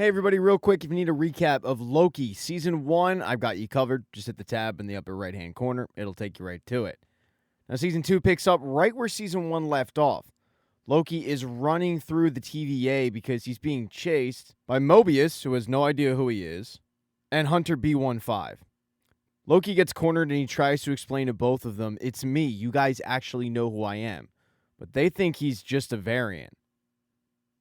Hey everybody, real quick, if you need a recap of Loki Season 1, I've got you covered. Just hit the tab in the upper right-hand corner. It'll take you right to it. Now, Season 2 picks up right where Season 1 left off. Loki is running through the TVA because he's being chased by Mobius, who has no idea who he is, and Hunter B15. Loki gets cornered and he tries to explain to both of them, "It's me, you guys actually know who I am." But they think he's just a variant.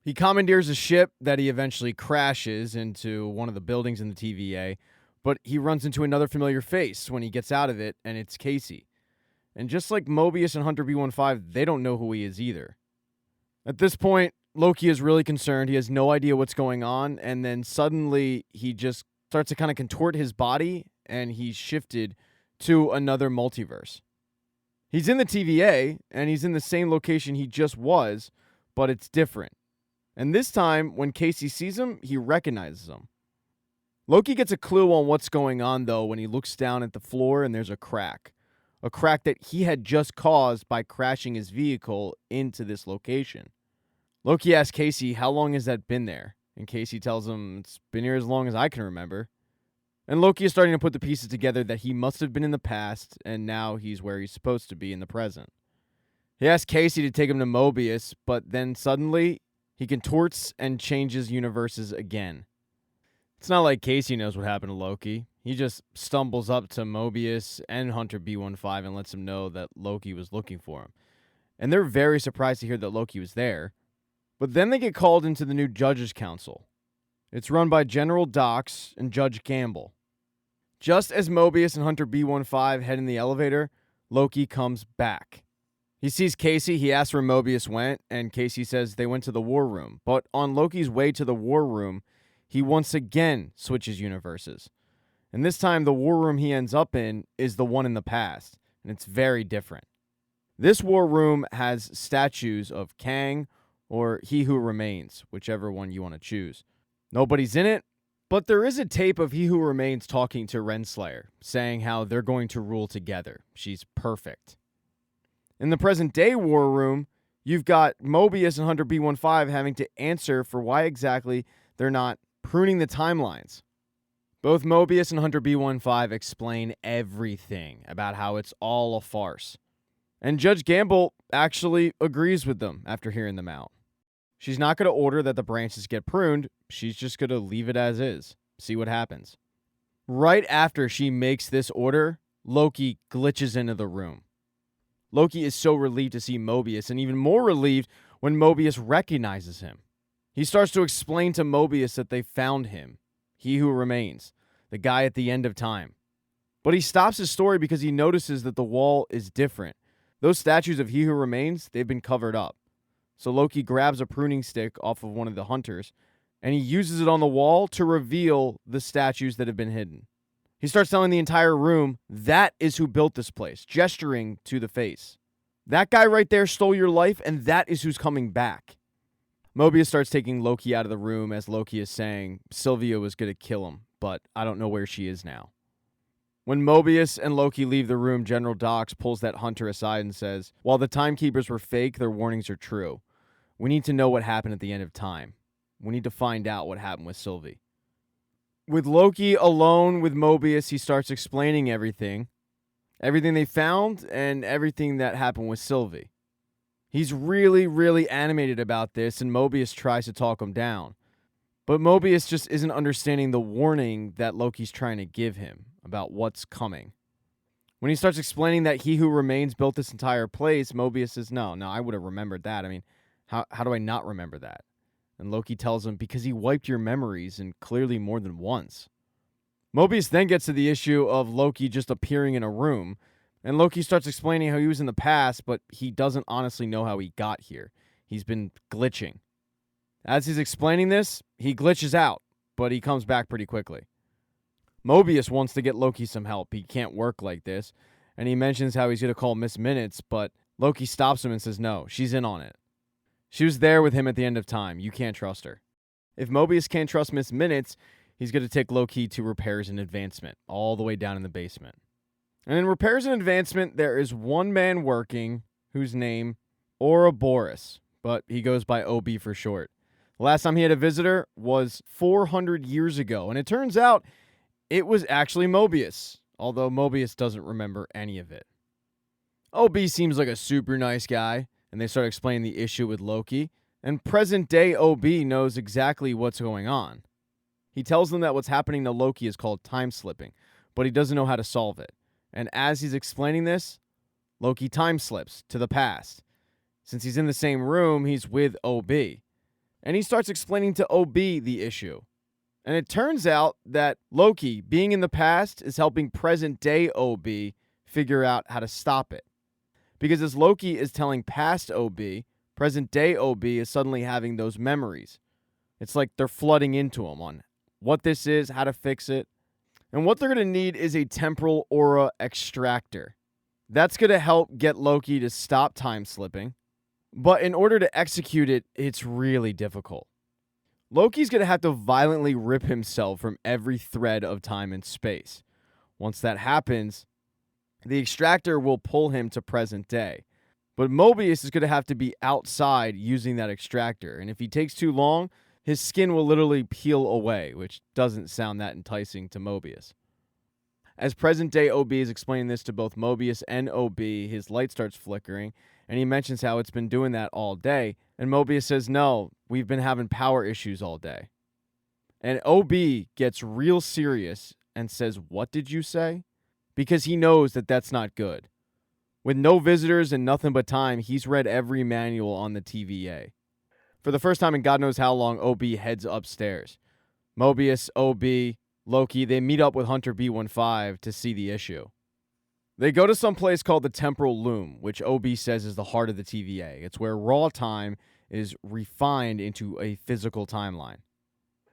He commandeers a ship that he eventually crashes into one of the buildings in the TVA, but he runs into another familiar face when he gets out of it, and it's Casey. And just like Mobius and Hunter B15, they don't know who he is either. At this point, Loki is really concerned. He has no idea what's going on, and then suddenly he just starts to kind of contort his body, and he's shifted to another multiverse. He's in the TVA, and he's in the same location he just was, but it's different. And this time, when Casey sees him, he recognizes him. Loki gets a clue on what's going on, though, when he looks down at the floor and there's a crack. A crack that he had just caused by crashing his vehicle into this location. Loki asks Casey, how long has that been there? And Casey tells him, it's been here as long as I can remember. And Loki is starting to put the pieces together that he must have been in the past, and now he's where he's supposed to be in the present. He asks Casey to take him to Mobius, but then suddenly he contorts and changes universes again. It's not like Casey knows what happened to Loki. He just stumbles up to Mobius and Hunter B15 and lets him know that Loki was looking for him. And they're very surprised to hear that Loki was there. But then they get called into the new Judges Council. It's run by General Dox and Judge Gamble. Just as Mobius and Hunter B15 head in the elevator, Loki comes back. He sees Casey, he asks where Mobius went, and Casey says they went to the war room. But on Loki's way to the war room, he once again switches universes. And this time, the war room he ends up in is the one in the past, and it's very different. This war room has statues of Kang or He Who Remains, whichever one you want to choose. Nobody's in it, but there is a tape of He Who Remains talking to Renslayer, saying how they're going to rule together. She's perfect. In the present-day war room, you've got Mobius and Hunter B15 having to answer for why exactly they're not pruning the timelines. Both Mobius and Hunter B15 explain everything about how it's all a farce. And Judge Gamble actually agrees with them after hearing them out. She's not going to order that the branches get pruned. She's just going to leave it as is. See what happens. Right after she makes this order, Loki glitches into the room. Loki is so relieved to see Mobius, and even more relieved when Mobius recognizes him. He starts to explain to Mobius that they found him, He Who Remains, the guy at the end of time. But he stops his story because he notices that the wall is different. Those statues of He Who Remains, they've been covered up. So Loki grabs a pruning stick off of one of the hunters, and he uses it on the wall to reveal the statues that have been hidden. He starts telling the entire room, that is who built this place, gesturing to the face. That guy right there stole your life, and that is who's coming back. Mobius starts taking Loki out of the room as Loki is saying, Sylvia was going to kill him, but I don't know where she is now. When Mobius and Loki leave the room, General Dox pulls that hunter aside and says, while the timekeepers were fake, their warnings are true. We need to know what happened at the end of time. We need to find out what happened with Sylvie. With Loki alone with Mobius, he starts explaining everything they found and everything that happened with Sylvie. He's really, really animated about this, and Mobius tries to talk him down. But Mobius just isn't understanding the warning that Loki's trying to give him about what's coming. When he starts explaining that He Who Remains built this entire place, Mobius says, no, I would have remembered that. I mean, how do I not remember that? And Loki tells him, because he wiped your memories, and clearly more than once. Mobius then gets to the issue of Loki just appearing in a room, and Loki starts explaining how he was in the past, but he doesn't honestly know how he got here. He's been glitching. As he's explaining this, he glitches out, but he comes back pretty quickly. Mobius wants to get Loki some help. He can't work like this, and he mentions how he's going to call Miss Minutes, but Loki stops him and says no, she's in on it. She was there with him at the end of time. You can't trust her. If Mobius can't trust Miss Minutes, he's going to take Loki to Repairs and Advancement, all the way down in the basement. And in Repairs and Advancement, there is one man working whose name, Ouroboros, but he goes by OB for short. The last time he had a visitor was 400 years ago, and it turns out it was actually Mobius, although Mobius doesn't remember any of it. OB seems like a super nice guy, and they start explaining the issue with Loki, and present-day OB knows exactly what's going on. He tells them that what's happening to Loki is called time slipping, but he doesn't know how to solve it. And as he's explaining this, Loki time slips to the past. Since he's in the same room, he's with OB. And he starts explaining to OB the issue. And it turns out that Loki, being in the past, is helping present-day OB figure out how to stop it. Because as Loki is telling past OB, present-day OB is suddenly having those memories. It's like they're flooding into him on what this is, how to fix it. And what they're going to need is a temporal aura extractor. That's going to help get Loki to stop time slipping. But in order to execute it, it's really difficult. Loki's going to have to violently rip himself from every thread of time and space. Once that happens, the extractor will pull him to present day. But Mobius is going to have to be outside using that extractor. And if he takes too long, his skin will literally peel away, which doesn't sound that enticing to Mobius. As present-day OB is explaining this to both Mobius and OB, his light starts flickering, and he mentions how it's been doing that all day. And Mobius says, no, we've been having power issues all day. And OB gets real serious and says, what did you say? Because he knows that that's not good. With no visitors and nothing but time, he's read every manual on the TVA. For the first time in God knows how long, OB heads upstairs. Mobius, OB, Loki, they meet up with Hunter B15 to see the issue. They go to some place called the Temporal Loom, which OB says is the heart of the TVA. It's where raw time is refined into a physical timeline.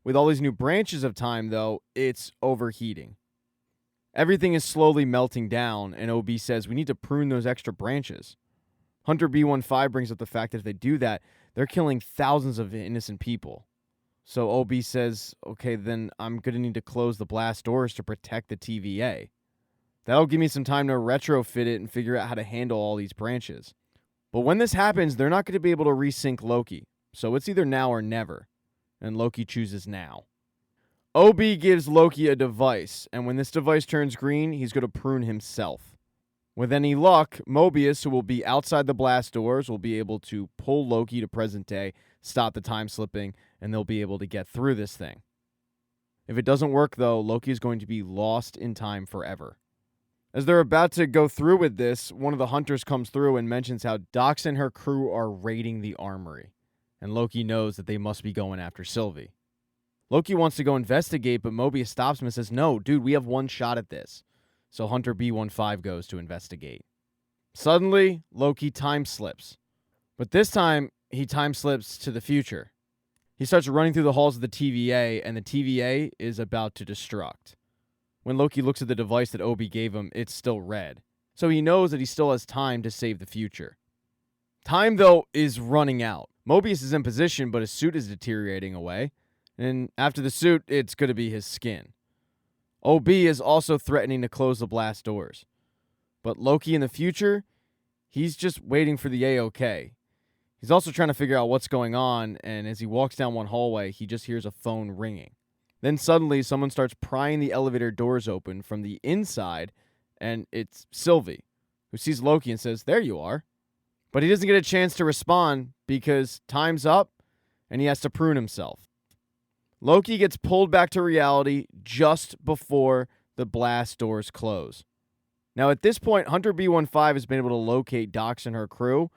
With all these new branches of time, though, it's overheating. Everything is slowly melting down, and OB says we need to prune those extra branches. Hunter B15 brings up the fact that if they do that, they're killing thousands of innocent people. So OB says, okay, then I'm going to need to close the blast doors to protect the TVA. That'll give me some time to retrofit it and figure out how to handle all these branches. But when this happens, they're not going to be able to resync Loki. So it's either now or never. And Loki chooses now. OB gives Loki a device, and when this device turns green, he's going to prune himself. With any luck, Mobius, who will be outside the blast doors, will be able to pull Loki to present day, stop the time slipping, and they'll be able to get through this thing. If it doesn't work, though, Loki is going to be lost in time forever. As they're about to go through with this, one of the hunters comes through and mentions how Dox and her crew are raiding the armory, and Loki knows that they must be going after Sylvie. Loki wants to go investigate, but Mobius stops him and says, no, dude, we have one shot at this. So Hunter B15 goes to investigate. Suddenly, Loki time slips. But this time, he time slips to the future. He starts running through the halls of the TVA, and the TVA is about to destruct. When Loki looks at the device that Obi gave him, it's still red. So he knows that he still has time to save the future. Time, though, is running out. Mobius is in position, but his suit is deteriorating away. And after the suit, it's going to be his skin. OB is also threatening to close the blast doors. But Loki in the future, he's just waiting for the A-OK. He's also trying to figure out what's going on, and as he walks down one hallway, he just hears a phone ringing. Then suddenly, someone starts prying the elevator doors open from the inside, and it's Sylvie, who sees Loki and says, there you are. But he doesn't get a chance to respond because time's up, and he has to prune himself. Loki gets pulled back to reality just before the blast doors close. Now, at this point, Hunter B15 has been able to locate Dox and her crew,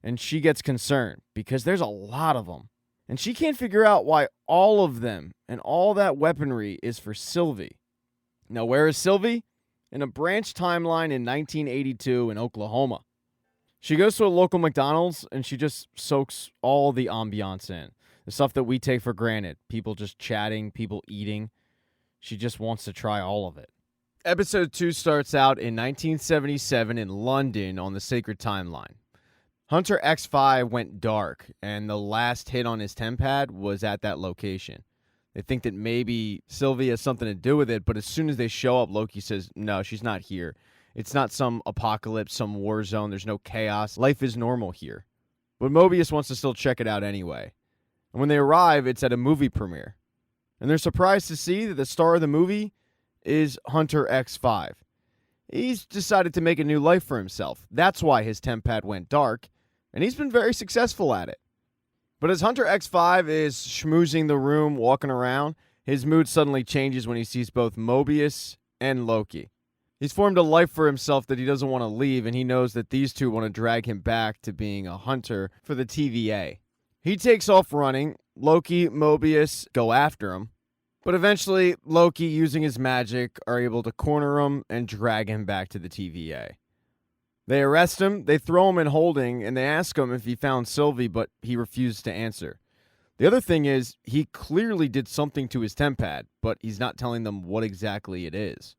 and she gets concerned because there's a lot of them. And she can't figure out why all of them and all that weaponry is for Sylvie. Now, where is Sylvie? In a branch timeline in 1982 in Oklahoma. She goes to a local McDonald's, and she just soaks all the ambiance in. The stuff that we take for granted. People just chatting, people eating. She just wants to try all of it. Episode 2 starts out in 1977 in London on the Sacred Timeline. Hunter X5 went dark, and the last hit on his tempad was at that location. They think that maybe Sylvie has something to do with it, but as soon as they show up, Loki says, no, she's not here. It's not some apocalypse, some war zone. There's no chaos. Life is normal here. But Mobius wants to still check it out anyway. And when they arrive, it's at a movie premiere. And they're surprised to see that the star of the movie is Hunter X5. He's decided to make a new life for himself. That's why his temp pad went dark, and he's been very successful at it. But as Hunter X5 is schmoozing the room, walking around, his mood suddenly changes when he sees both Mobius and Loki. He's formed a life for himself that he doesn't want to leave, and he knows that these two want to drag him back to being a hunter for the TVA. He takes off running. Loki, Mobius go after him. But eventually, Loki, using his magic, are able to corner him and drag him back to the TVA. They arrest him, they throw him in holding, and they ask him if he found Sylvie, but he refused to answer. The other thing is, he clearly did something to his temp pad, but he's not telling them what exactly it is.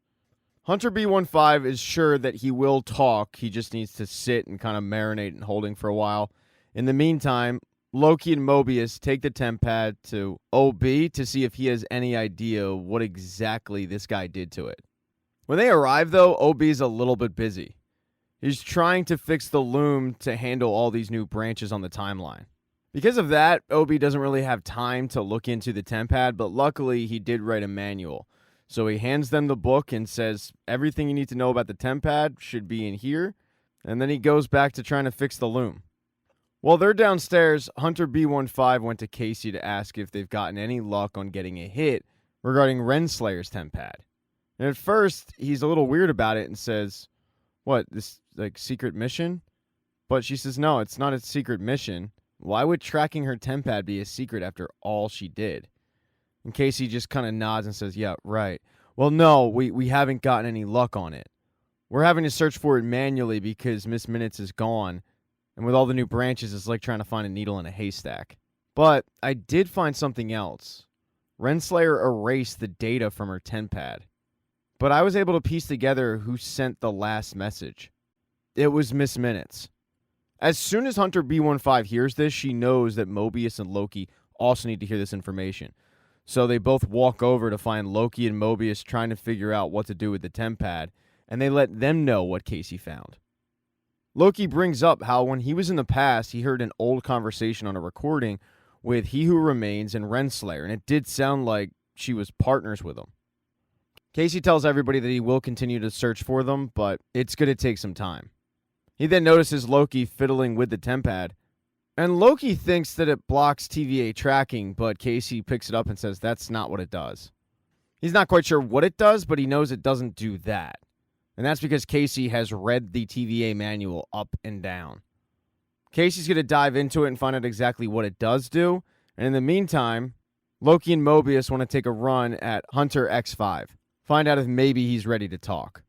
Hunter B15 is sure that he will talk, he just needs to sit and kind of marinate in holding for a while. In the meantime, Loki and Mobius take the temp pad to OB to see if he has any idea what exactly this guy did to it. When they arrive, though, OB's a little bit busy. He's trying to fix the Loom to handle all these new branches on the timeline. Because of that, OB doesn't really have time to look into the temp pad, but luckily he did write a manual. So he hands them the book and says, everything you need to know about the temp pad should be in here, and then he goes back to trying to fix the Loom. While they're downstairs, Hunter B15 went to Casey to ask if they've gotten any luck on getting a hit regarding Renslayer's temp pad. And at first, he's a little weird about it and says, what, this, secret mission? But she says, no, it's not a secret mission. Why would tracking her temp pad be a secret after all she did? And Casey just kind of nods and says, yeah, right. Well, no, we haven't gotten any luck on it. We're having to search for it manually because Miss Minutes is gone. And with all the new branches, it's like trying to find a needle in a haystack. But I did find something else. Renslayer erased the data from her temp pad. But I was able to piece together who sent the last message. It was Miss Minutes. As soon as Hunter B15 hears this, she knows that Mobius and Loki also need to hear this information. So they both walk over to find Loki and Mobius trying to figure out what to do with the temp pad, and they let them know what Casey found. Loki brings up how when he was in the past, he heard an old conversation on a recording with He Who Remains and Renslayer, and it did sound like she was partners with him. Casey tells everybody that he will continue to search for them, but it's going to take some time. He then notices Loki fiddling with the temp pad, and Loki thinks that it blocks TVA tracking, but Casey picks it up and says that's not what it does. He's not quite sure what it does, but he knows it doesn't do that. And that's because Casey has read the TVA manual up and down. Casey's going to dive into it and find out exactly what it does do. And in the meantime, Loki and Mobius want to take a run at Hunter X5. Find out if maybe he's ready to talk.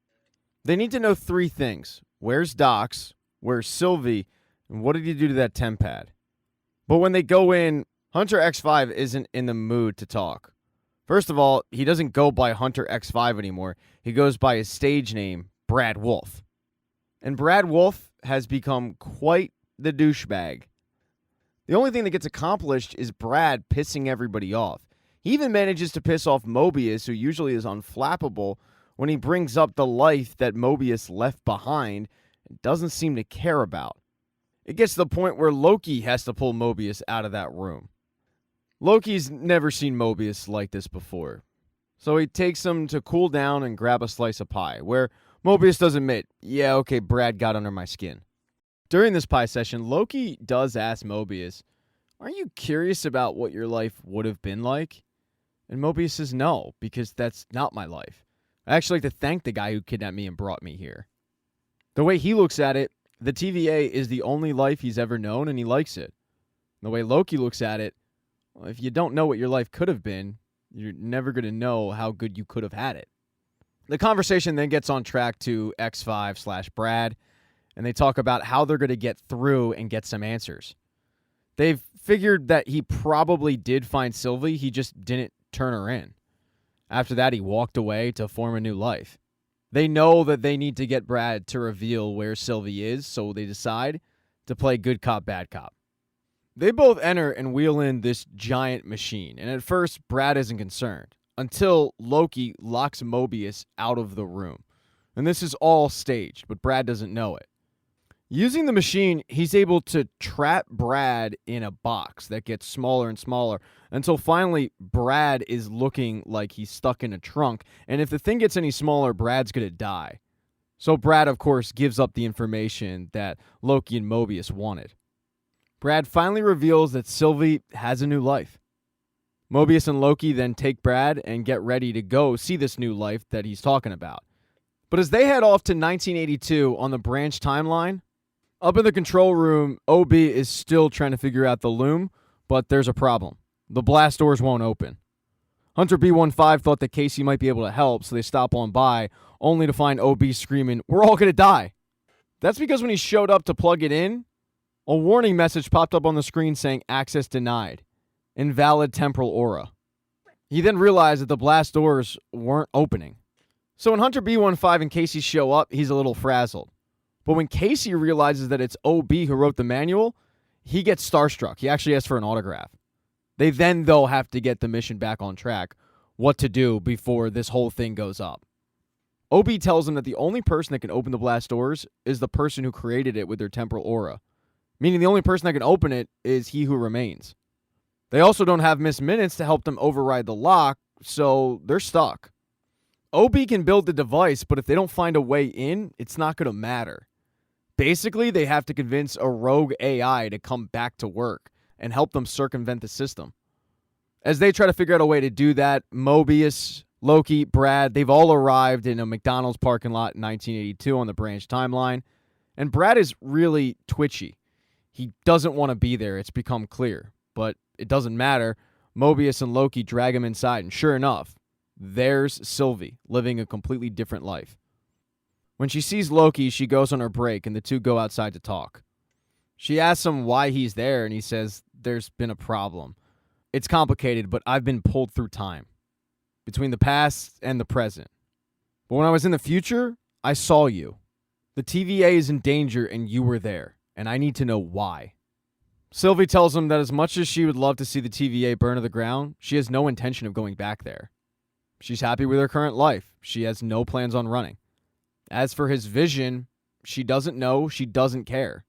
They need to know three things. Where's Docs? Where's Sylvie? And what did he do to that temp pad? But when they go in, Hunter X5 isn't in the mood to talk. First of all, he doesn't go by Hunter X5 anymore. He goes by his stage name, Brad Wolf. And Brad Wolf has become quite the douchebag. The only thing that gets accomplished is Brad pissing everybody off. He even manages to piss off Mobius, who usually is unflappable, when he brings up the life that Mobius left behind and doesn't seem to care about. It gets to the point where Loki has to pull Mobius out of that room. Loki's never seen Mobius like this before. So he takes him to cool down and grab a slice of pie, where Mobius does admit, yeah, okay, Brad got under my skin. During this pie session, Loki does ask Mobius, aren't you curious about what your life would have been like? And Mobius says no, because that's not my life. I actually like to thank the guy who kidnapped me and brought me here. The way he looks at it, the TVA is the only life he's ever known, and he likes it. The way Loki looks at it, well, if you don't know what your life could have been, you're never going to know how good you could have had it. The conversation then gets on track to X5/Brad, and they talk about how they're going to get through and get some answers. They've figured that he probably did find Sylvie, he just didn't turn her in. After that, he walked away to form a new life. They know that they need to get Brad to reveal where Sylvie is, so they decide to play good cop, bad cop. They both enter and wheel in this giant machine, and at first, Brad isn't concerned, until Loki locks Mobius out of the room. And this is all staged, but Brad doesn't know it. Using the machine, he's able to trap Brad in a box that gets smaller and smaller until finally Brad is looking like he's stuck in a trunk. And if the thing gets any smaller, Brad's going to die. So Brad, of course, gives up the information that Loki and Mobius wanted. Brad finally reveals that Sylvie has a new life. Mobius and Loki then take Brad and get ready to go see this new life that he's talking about. But as they head off to 1982 on the branch timeline, up in the control room, OB is still trying to figure out the Loom, but there's a problem. The blast doors won't open. Hunter B-15 thought that Casey might be able to help, so they stop on by, only to find OB screaming, "We're all going to die." That's because when he showed up to plug it in, a warning message popped up on the screen saying access denied, invalid temporal aura. He then realized that the blast doors weren't opening. So when Hunter B-15 and Casey show up, he's a little frazzled. But when Casey realizes that it's OB who wrote the manual, he gets starstruck. He actually asks for an autograph. They then, though, have to get the mission back on track, what to do before this whole thing goes up. OB tells them that the only person that can open the blast doors is the person who created it with their temporal aura, meaning the only person that can open it is he who remains. They also don't have Miss Minutes to help them override the lock, so they're stuck. OB can build the device, but if they don't find a way in, it's not going to matter. Basically, they have to convince a rogue AI to come back to work and help them circumvent the system. As they try to figure out a way to do that, Mobius, Loki, Brad, they've all arrived in a McDonald's parking lot in 1982 on the branch timeline. And Brad is really twitchy. He doesn't want to be there, it's become clear. But it doesn't matter. Mobius and Loki drag him inside, and sure enough, there's Sylvie, living a completely different life. When she sees Loki, she goes on her break, and the two go outside to talk. She asks him why he's there, and he says, "There's been a problem. It's complicated, but I've been pulled through time, between the past and the present. But when I was in the future, I saw you. The TVA is in danger, and you were there, and I need to know why." Sylvie tells him that as much as she would love to see the TVA burn to the ground, she has no intention of going back there. She's happy with her current life. She has no plans on running. As for his vision, she doesn't know, she doesn't care.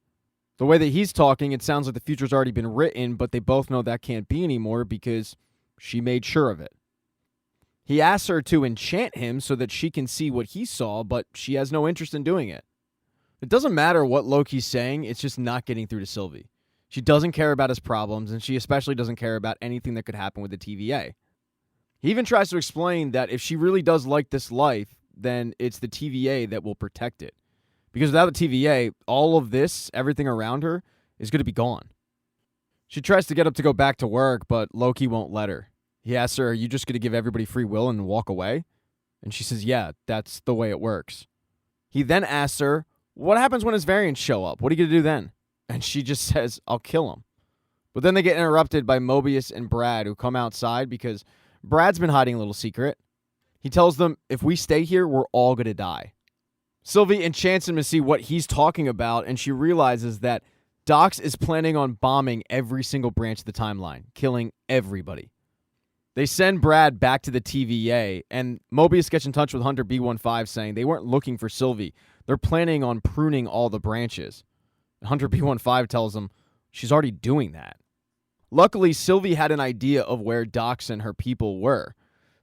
The way that he's talking, it sounds like the future's already been written, but they both know that can't be anymore because she made sure of it. He asks her to enchant him so that she can see what he saw, but she has no interest in doing it. It doesn't matter what Loki's saying, it's just not getting through to Sylvie. She doesn't care about his problems, and she especially doesn't care about anything that could happen with the TVA. He even tries to explain that if she really does like this life, then it's the TVA that will protect it. Because without the TVA, all of this, everything around her, is going to be gone. She tries to get up to go back to work, but Loki won't let her. He asks her, "Are you just going to give everybody free will and walk away?" And she says, "Yeah, that's the way it works." He then asks her, "What happens when his variants show up? What are you going to do then?" And she just says, "I'll kill him." But then they get interrupted by Mobius and Brad, who come outside because Brad's been hiding a little secret. He tells them, if we stay here, we're all going to die. Sylvie enchants him to see what he's talking about, and she realizes that Dox is planning on bombing every single branch of the timeline, killing everybody. They send Brad back to the TVA, and Mobius gets in touch with Hunter B-15 saying they weren't looking for Sylvie. They're planning on pruning all the branches. Hunter B-15 tells him she's already doing that. Luckily, Sylvie had an idea of where Dox and her people were.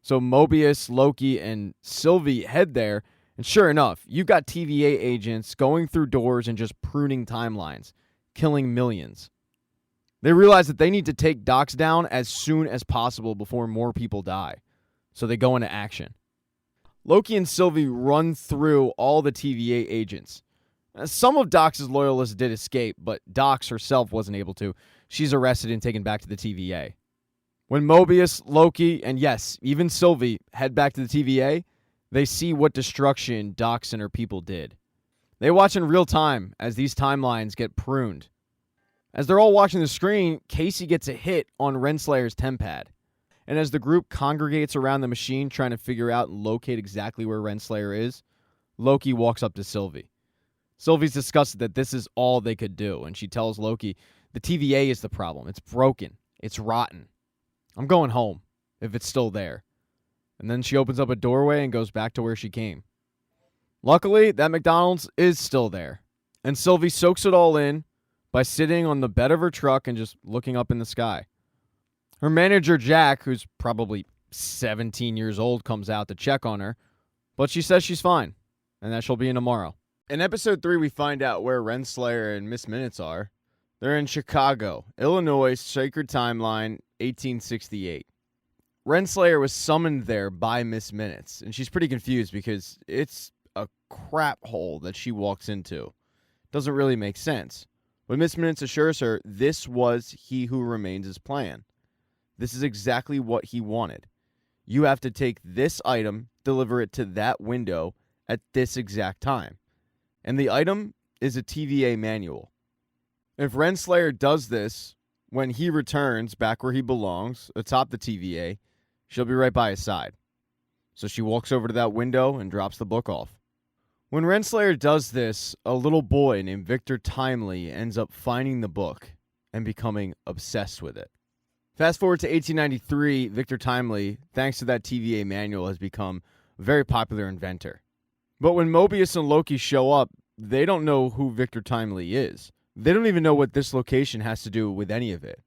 So Mobius, Loki, and Sylvie head there, and sure enough, you've got TVA agents going through doors and just pruning timelines, killing millions. They realize that they need to take Dox down as soon as possible before more people die. So they go into action. Loki and Sylvie run through all the TVA agents. Some of Dox's loyalists did escape, but Dox herself wasn't able to. She's arrested and taken back to the TVA. When Mobius, Loki, and yes, even Sylvie head back to the TVA, they see what destruction Dox and her people did. They watch in real time as these timelines get pruned. As they're all watching the screen, Casey gets a hit on Renslayer's tempad. And as the group congregates around the machine trying to figure out and locate exactly where Renslayer is, Loki walks up to Sylvie. Sylvie's disgusted that this is all they could do, and she tells Loki, the TVA is the problem. It's broken. It's rotten. I'm going home, if it's still there. And then she opens up a doorway and goes back to where she came. Luckily, that McDonald's is still there. And Sylvie soaks it all in by sitting on the bed of her truck and just looking up in the sky. Her manager, Jack, who's probably 17 years old, comes out to check on her, but she says she's fine and that she'll be in tomorrow. In episode 3, we find out where Renslayer and Miss Minutes are. They're in Chicago, Illinois, Sacred Timeline, 1868. Renslayer was summoned there by Miss Minutes, and she's pretty confused because it's a crap hole that she walks into. Doesn't really make sense. But Miss Minutes assures her this was He Who Remains' plan. This is exactly what he wanted. You have to take this item, deliver it to that window at this exact time. And the item is a TVA manual. If Renslayer does this, when he returns back where he belongs, atop the TVA, she'll be right by his side. So she walks over to that window and drops the book off. When Renslayer does this, a little boy named Victor Timely ends up finding the book and becoming obsessed with it. Fast forward to 1893, Victor Timely, thanks to that TVA manual, has become a very popular inventor. But when Mobius and Loki show up, they don't know who Victor Timely is. They don't even know what this location has to do with any of it.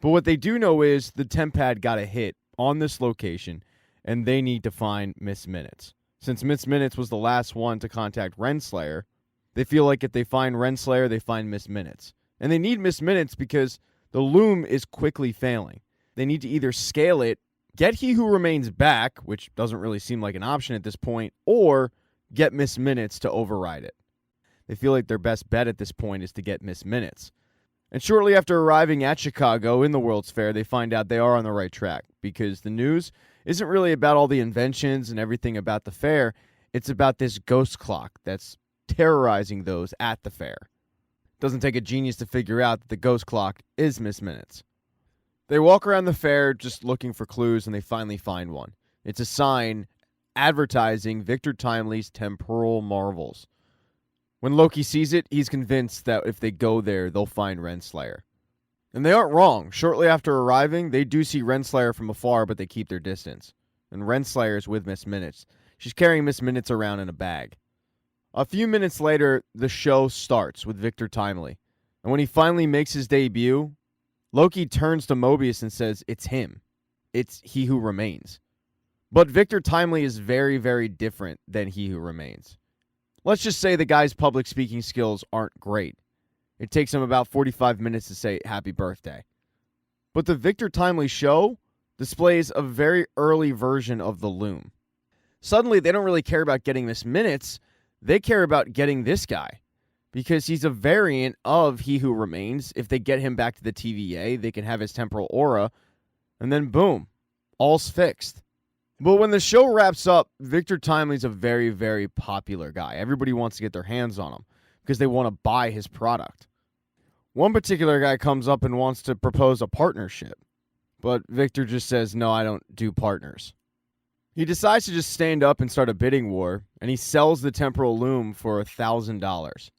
But what they do know is the Tempad got a hit on this location, and they need to find Miss Minutes. Since Miss Minutes was the last one to contact Renslayer, they feel like if they find Renslayer, they find Miss Minutes. And they need Miss Minutes because the Loom is quickly failing. They need to either scale it, get He Who Remains back, which doesn't really seem like an option at this point, or get Miss Minutes to override it. They feel like their best bet at this point is to get Miss Minutes. And shortly after arriving at Chicago in the World's Fair, they find out they are on the right track because the news isn't really about all the inventions and everything about the fair. It's about this ghost clock that's terrorizing those at the fair. Doesn't take a genius to figure out that the ghost clock is Miss Minutes. They walk around the fair just looking for clues, and they finally find one. It's a sign advertising Victor Timely's temporal marvels. When Loki sees it, he's convinced that if they go there, they'll find Renslayer. And they aren't wrong. Shortly after arriving, they do see Renslayer from afar, but they keep their distance. And Renslayer is with Miss Minutes. She's carrying Miss Minutes around in a bag. A few minutes later, the show starts with Victor Timely. And when he finally makes his debut, Loki turns to Mobius and says, it's him. It's He Who Remains. But Victor Timely is very, very different than He Who Remains. Let's just say the guy's public speaking skills aren't great. It takes him about 45 minutes to say happy birthday. But the Victor Timely show displays a very early version of the Loom. Suddenly, they don't really care about getting Miss Minutes. They care about getting this guy because he's a variant of He Who Remains. If they get him back to the TVA, they can have his temporal aura, and then boom, all's fixed. But when the show wraps up, Victor Timely's a very, very popular guy. Everybody wants to get their hands on him because they want to buy his product. One particular guy comes up and wants to propose a partnership, but Victor just says, no, I don't do partners. He decides to just stand up and start a bidding war, and he sells the temporal loom for $1,000.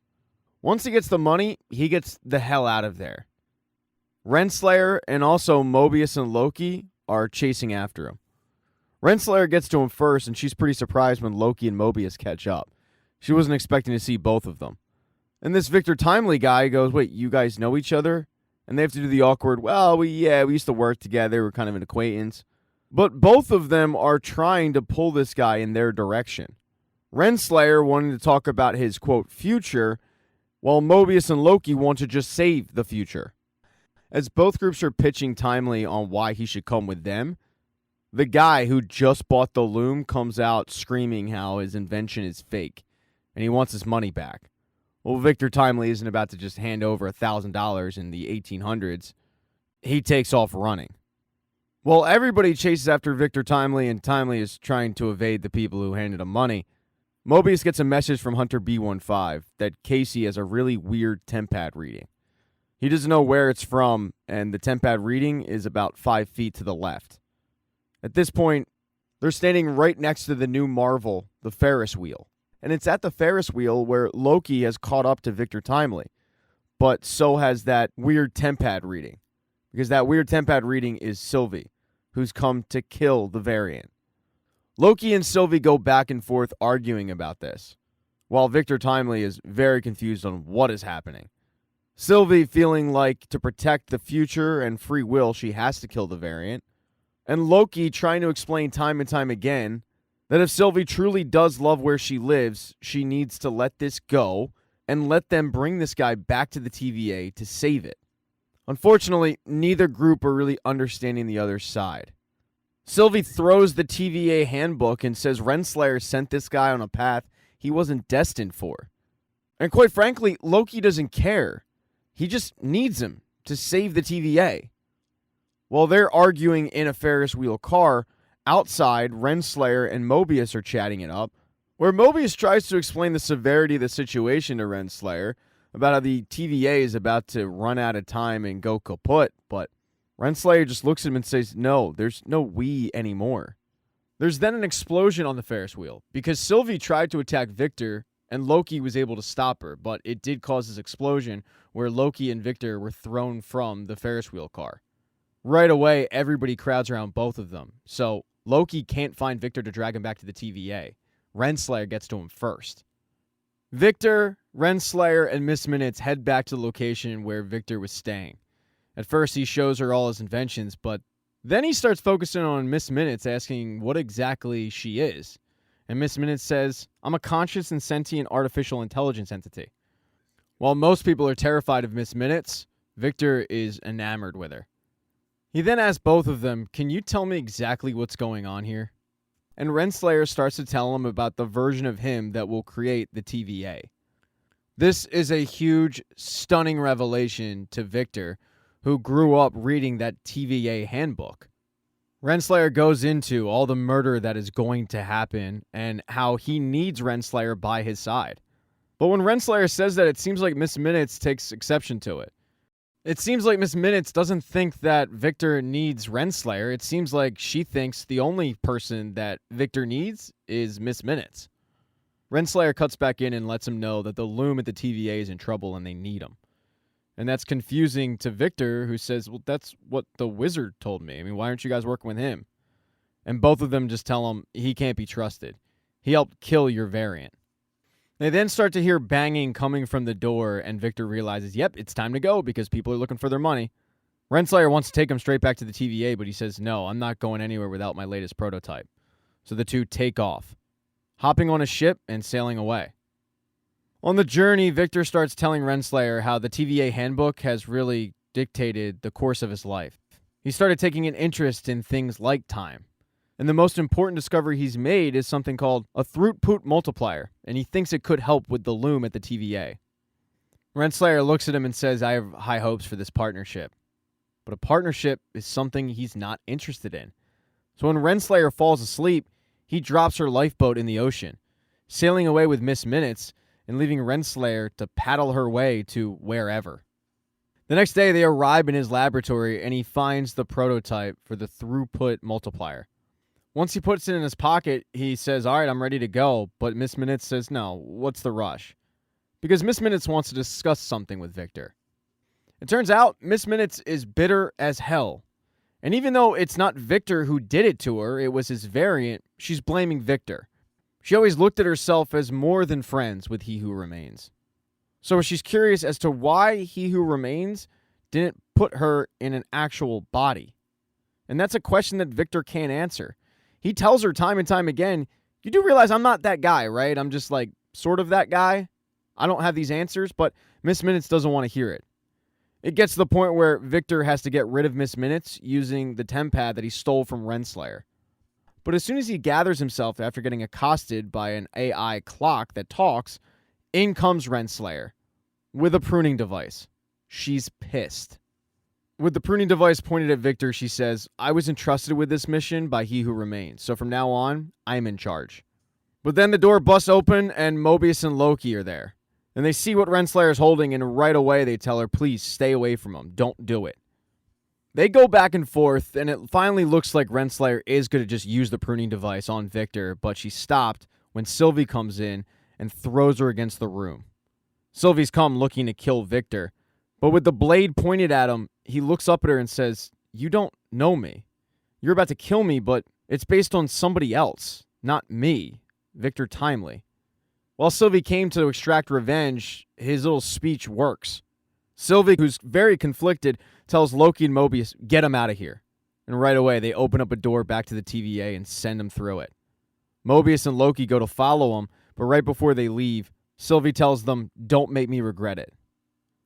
Once he gets the money, he gets the hell out of there. Renslayer and also Mobius and Loki are chasing after him. Renslayer gets to him first, and she's pretty surprised when Loki and Mobius catch up. She wasn't expecting to see both of them. And this Victor Timely guy goes, wait, you guys know each other? And they have to do the awkward, well, we used to work together. We're kind of an acquaintance. But both of them are trying to pull this guy in their direction. Renslayer wanting to talk about his, quote, future, while Mobius and Loki want to just save the future. As both groups are pitching Timely on why he should come with them, the guy who just bought the loom comes out screaming how his invention is fake, and he wants his money back. Well, Victor Timely isn't about to just hand over $1,000 in the 1800s. He takes off running. Well, everybody chases after Victor Timely, and Timely is trying to evade the people who handed him money. Mobius gets a message from Hunter B15 that Casey has a really weird Tempad reading. He doesn't know where it's from, and the Tempad reading is about 5 feet to the left. At this point, they're standing right next to the new marvel, the Ferris wheel. And it's at the Ferris wheel where Loki has caught up to Victor Timely. But so has that weird Tempad reading. Because that weird Tempad reading is Sylvie, who's come to kill the variant. Loki and Sylvie go back and forth arguing about this. while Victor Timely is very confused on what is happening. Sylvie feeling like to protect the future and free will, she has to kill the variant. And Loki trying to explain time and time again that if Sylvie truly does love where she lives, she needs to let this go and let them bring this guy back to the TVA to save it. Unfortunately, neither group are really understanding the other side. Sylvie throws the TVA handbook and says Renslayer sent this guy on a path he wasn't destined for. And quite frankly, Loki doesn't care. He just needs him to save the TVA. While they're arguing in a Ferris wheel car, outside, Renslayer and Mobius are chatting it up, where Mobius tries to explain the severity of the situation to Renslayer about how the TVA is about to run out of time and go kaput, but Renslayer just looks at him and says, no, there's no we anymore. There's then an explosion on the Ferris wheel because Sylvie tried to attack Victor and Loki was able to stop her, but it did cause this explosion where Loki and Victor were thrown from the Ferris wheel car. Right away, everybody crowds around both of them, so Loki can't find Victor to drag him back to the TVA. Renslayer gets to him first. Victor, Renslayer, and Miss Minutes head back to the location where Victor was staying. At first, he shows her all his inventions, but then he starts focusing on Miss Minutes, asking what exactly she is. And Miss Minutes says, I'm a conscious and sentient artificial intelligence entity. While most people are terrified of Miss Minutes, Victor is enamored with her. He then asks both of them, can you tell me exactly what's going on here? And Renslayer starts to tell him about the version of him that will create the TVA. This is a huge, stunning revelation to Victor, who grew up reading that TVA handbook. Renslayer goes into all the murder that is going to happen and how he needs Renslayer by his side. But when Renslayer says that, it seems like Miss Minutes takes exception to it. It seems like Miss Minutes doesn't think that Victor needs Renslayer. It seems like she thinks the only person that Victor needs is Miss Minutes. Renslayer cuts back in and lets him know that the Loom at the TVA is in trouble and they need him. And that's confusing to Victor, who says, well, that's what the wizard told me. I mean, why aren't you guys working with him? And both of them just tell him he can't be trusted. He helped kill your variant. They then start to hear banging coming from the door, and Victor realizes, yep, it's time to go because people are looking for their money. Renslayer wants to take him straight back to the TVA, but he says, no, I'm not going anywhere without my latest prototype. So the two take off, hopping on a ship and sailing away. On the journey, Victor starts telling Renslayer how the TVA handbook has really dictated the course of his life. He started taking an interest in things like time. And the most important discovery he's made is something called a throughput multiplier, and he thinks it could help with the Loom at the TVA. Renslayer looks at him and says, I have high hopes for this partnership. But a partnership is something he's not interested in. So when Renslayer falls asleep, he drops her lifeboat in the ocean, sailing away with Miss Minutes and leaving Renslayer to paddle her way to wherever. The next day, they arrive in his laboratory, and he finds the prototype for the throughput multiplier. Once he puts it in his pocket, he says, all right, I'm ready to go. But Miss Minutes says, no, what's the rush? Because Miss Minutes wants to discuss something with Victor. It turns out Miss Minutes is bitter as hell. And even though it's not Victor who did it to her, it was his variant, she's blaming Victor. She always looked at herself as more than friends with He Who Remains. So she's curious as to why He Who Remains didn't put her in an actual body. And that's a question that Victor can't answer. He tells her time and time again, you do realize I'm not that guy, right? I'm just like sort of that guy. I don't have these answers, but Miss Minutes doesn't want to hear it. It gets to the point where Victor has to get rid of Miss Minutes using the tempad that he stole from Renslayer. But as soon as he gathers himself after getting accosted by an AI clock that talks, in comes Renslayer with a pruning device. She's pissed. With the pruning device pointed at Victor, she says, I was entrusted with this mission by He Who Remains, so from now on, I'm in charge. But then the door busts open and Mobius and Loki are there. And they see what Renslayer is holding, and right away they tell her, please stay away from him. Don't do it. They go back and forth, and it finally looks like Renslayer is going to just use the pruning device on Victor, but she's stopped when Sylvie comes in and throws her against the room. Sylvie's come looking to kill Victor, but with the blade pointed at him, he looks up at her and says, you don't know me. You're about to kill me, but it's based on somebody else, not me, Victor Timely. While Sylvie came to extract revenge, his little speech works. Sylvie, who's very conflicted, tells Loki and Mobius, get him out of here. And right away, they open up a door back to the TVA and send him through it. Mobius and Loki go to follow him, but right before they leave, Sylvie tells them, don't make me regret it.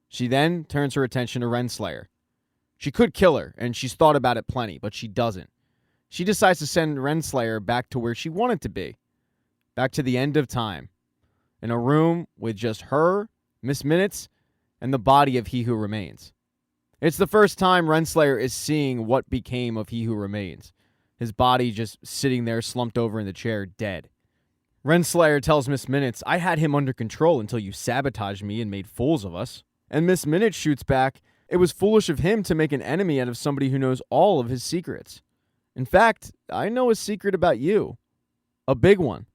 She then turns her attention to Renslayer. She could kill her, and she's thought about it plenty, but she doesn't. She decides to send Renslayer back to where she wanted to be. Back to the end of time. In a room with just her, Miss Minutes, and the body of He Who Remains. It's the first time Renslayer is seeing what became of He Who Remains. His body just sitting there slumped over in the chair, dead. Renslayer tells Miss Minutes, I had him under control until you sabotaged me and made fools of us. And Miss Minutes shoots back, it was foolish of him to make an enemy out of somebody who knows all of his secrets. In fact, I know a secret about you. A big one.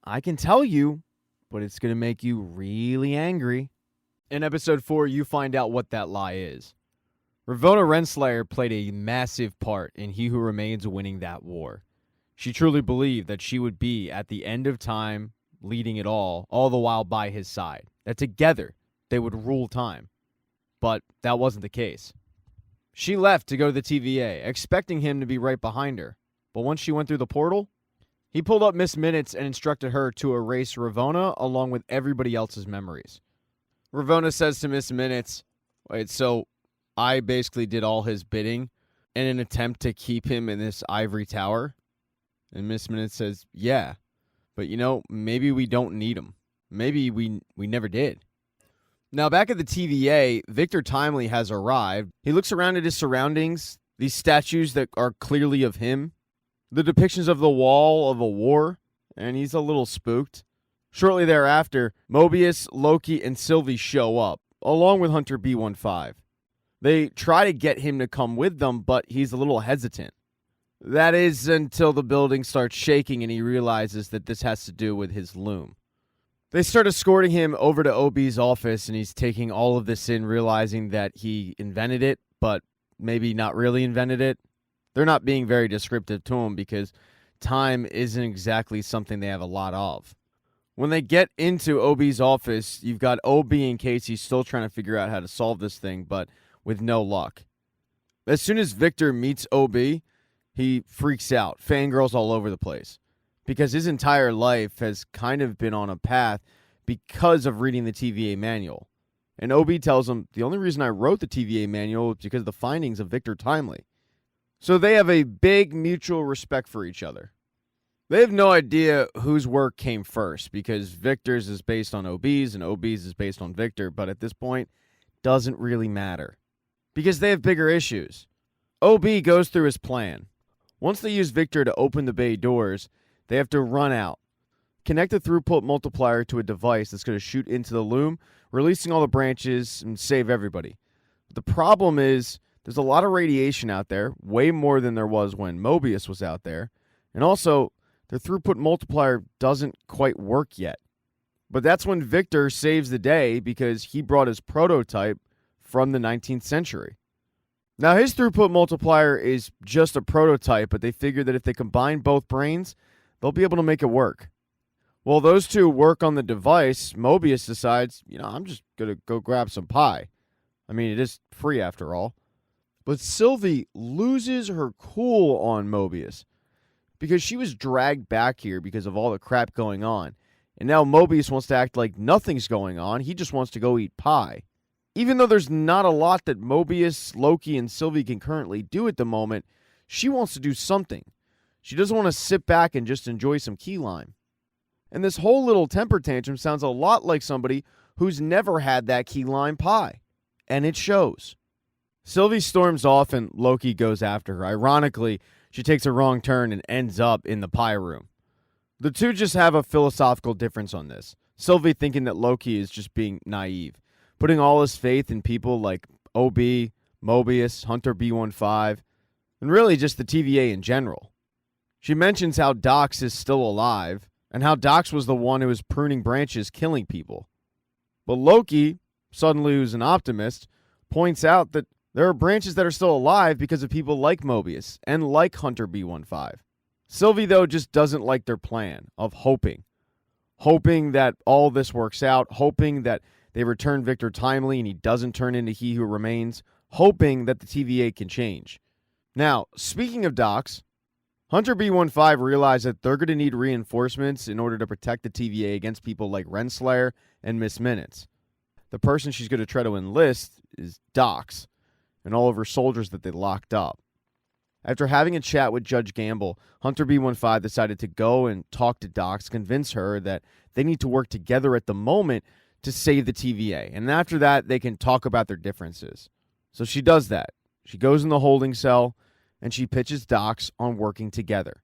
I can tell you, but it's going to make you really angry. In episode 4, you find out what that lie is. Ravonna Renslayer played a massive part in He Who Remains winning that war. She truly believed that she would be at the end of time, leading it all the while by his side. That together, they would rule time. But that wasn't the case. She left to go to the TVA, expecting him to be right behind her. But once she went through the portal, he pulled up Miss Minutes and instructed her to erase Ravonna along with everybody else's memories. Ravonna says to Miss Minutes, wait, so I basically did all his bidding in an attempt to keep him in this ivory tower? And Miss Minutes says, yeah, but maybe we don't need him. Maybe we never did. Now, back at the TVA, Victor Timely has arrived. He looks around at his surroundings, these statues that are clearly of him, the depictions of the wall of a war, and he's a little spooked. Shortly thereafter, Mobius, Loki, and Sylvie show up, along with Hunter B-15. They try to get him to come with them, but he's a little hesitant. That is until the building starts shaking and he realizes that this has to do with his loom. They start escorting him over to OB's office, and he's taking all of this in, realizing that he invented it, but maybe not really invented it. They're not being very descriptive to him because time isn't exactly something they have a lot of. When they get into OB's office, you've got OB and Casey still trying to figure out how to solve this thing, but with no luck. As soon as Victor meets OB, he freaks out, fangirls all over the place, because his entire life has kind of been on a path because of reading the TVA manual. And OB tells him, the only reason I wrote the TVA manual is because of the findings of Victor Timely. So they have a big mutual respect for each other. They have no idea whose work came first, because Victor's is based on OB's and OB's is based on Victor, but at this point, doesn't really matter, because they have bigger issues. OB goes through his plan. Once they use Victor to open the bay doors, they have to run out, connect the throughput multiplier to a device that's going to shoot into the loom, releasing all the branches and save everybody. The problem is, there's a lot of radiation out there, way more than there was when Mobius was out there, and also, the throughput multiplier doesn't quite work yet. But that's when Victor saves the day because he brought his prototype from the 19th century. Now, his throughput multiplier is just a prototype, but they figure that if they combine both brains, they'll be able to make it work. While those two work on the device, Mobius decides, I'm just going to go grab some pie. I mean, it is free after all. But Sylvie loses her cool on Mobius, because she was dragged back here because of all the crap going on. And now Mobius wants to act like nothing's going on. He just wants to go eat pie. Even though there's not a lot that Mobius, Loki, and Sylvie can currently do at the moment, she wants to do something. She doesn't want to sit back and just enjoy some key lime. And this whole little temper tantrum sounds a lot like somebody who's never had that key lime pie. And it shows. Sylvie storms off and Loki goes after her. Ironically, she takes a wrong turn and ends up in the pie room. The two just have a philosophical difference on this. Sylvie thinking that Loki is just being naive, putting all his faith in people like OB, Mobius, Hunter B-15, and really just the TVA in general. She mentions how Dox is still alive, and how Dox was the one who was pruning branches, killing people. But Loki, suddenly who's an optimist, points out that there are branches that are still alive because of people like Mobius and like Hunter B-15. Sylvie, though, just doesn't like their plan of hoping. hoping that all this works out, hoping that they return Victor timely and he doesn't turn into He Who Remains, hoping that the TVA can change. Now, speaking of docs, Hunter B-15 realized that they're going to need reinforcements in order to protect the TVA against people like Renslayer and Miss Minutes. The person she's going to try to enlist is Docs and all of her soldiers that they locked up. After having a chat with Judge Gamble, Hunter B-15 decided to go and talk to Docs, convince her that they need to work together at the moment to save the TVA. And after that, they can talk about their differences. So she does that. She goes in the holding cell, and she pitches Docs on working together.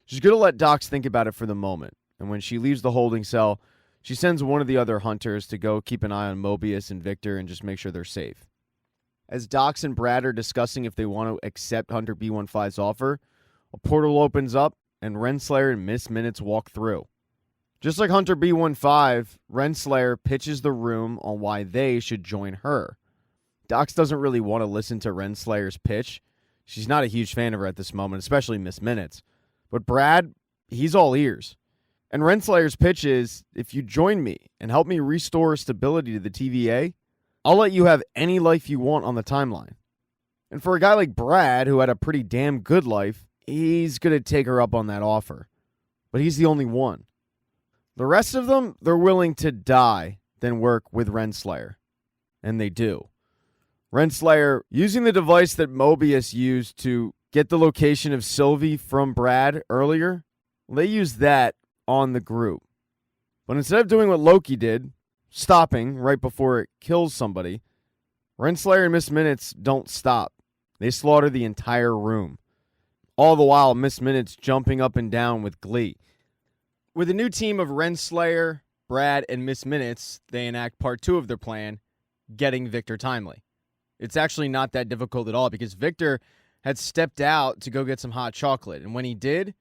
She's going to let Docs think about it for the moment. And when she leaves the holding cell, she sends one of the other hunters to go keep an eye on Mobius and Victor and just make sure they're safe. As Docs and Brad are discussing if they want to accept Hunter B-15's offer, a portal opens up and Renslayer and Miss Minutes walk through. Just like Hunter B-15, Renslayer pitches the room on why they should join her. Docs doesn't really want to listen to Renslayer's pitch. She's not a huge fan of her at this moment, especially Miss Minutes. But Brad, he's all ears. And Renslayer's pitch is, if you join me and help me restore stability to the TVA, I'll let you have any life you want on the timeline. And for a guy like Brad, who had a pretty damn good life, he's going to take her up on that offer. But he's the only one. The rest of them, they're willing to die than work with Renslayer. And they do. Renslayer, using the device that Mobius used to get the location of Sylvie from Brad earlier, they used that on the group. But instead of doing what Loki did, stopping right before it kills somebody, Renslayer and Miss Minutes don't stop. They slaughter the entire room. All the while, Miss Minutes jumping up and down with glee. With a new team of Renslayer, Brad, and Miss Minutes, they enact part 2 of their plan, getting Victor timely. It's actually not that difficult at all because Victor had stepped out to go get some hot chocolate. And when he did,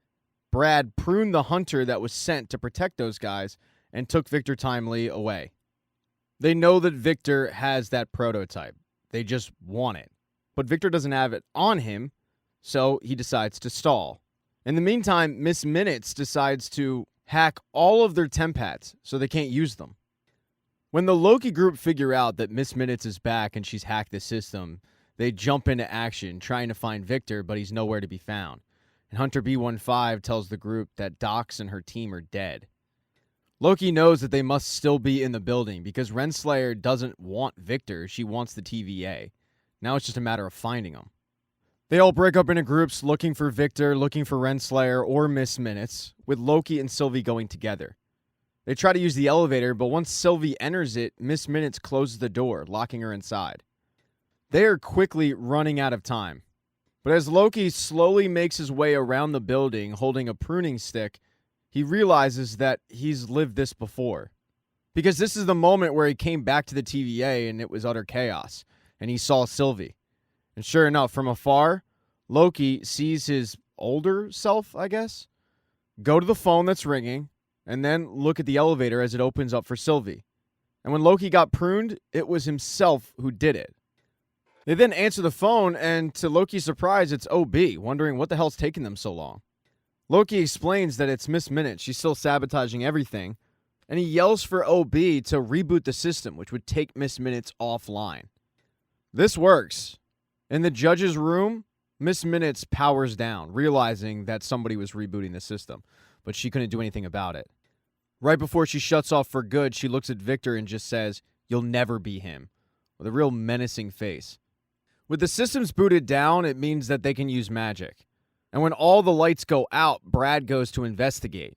Brad pruned the hunter that was sent to protect those guys and took Victor timely away. They know that Victor has that prototype. They just want it. But Victor doesn't have it on him, so he decides to stall. In the meantime, Miss Minutes decides to hack all of their tempads so they can't use them. When the Loki group figure out that Miss Minutes is back and she's hacked the system, they jump into action trying to find Victor, but he's nowhere to be found. And Hunter B-15 tells the group that Docs and her team are dead. Loki knows that they must still be in the building because Renslayer doesn't want Victor, she wants the TVA. Now it's just a matter of finding him. They all break up into groups looking for Victor, looking for Renslayer or Miss Minutes, with Loki and Sylvie going together. They try to use the elevator, but once Sylvie enters it, Miss Minutes closes the door, locking her inside. They are quickly running out of time. But as Loki slowly makes his way around the building holding a pruning stick, he realizes that he's lived this before. Because this is the moment where he came back to the TVA and it was utter chaos, and he saw Sylvie. And sure enough, from afar, Loki sees his older self, I guess, go to the phone that's ringing, and then look at the elevator as it opens up for Sylvie. And when Loki got pruned, it was himself who did it. They then answer the phone, and to Loki's surprise, it's OB, wondering what the hell's taking them so long. Loki explains that it's Miss Minute, she's still sabotaging everything, and he yells for OB to reboot the system, which would take Miss Minutes offline. This works. In the judge's room, Miss Minutes powers down, realizing that somebody was rebooting the system, but she couldn't do anything about it. Right before she shuts off for good, she looks at Victor and just says, "You'll never be him," with a real menacing face. With the systems booted down, it means that they can use magic. And when all the lights go out, Brad goes to investigate.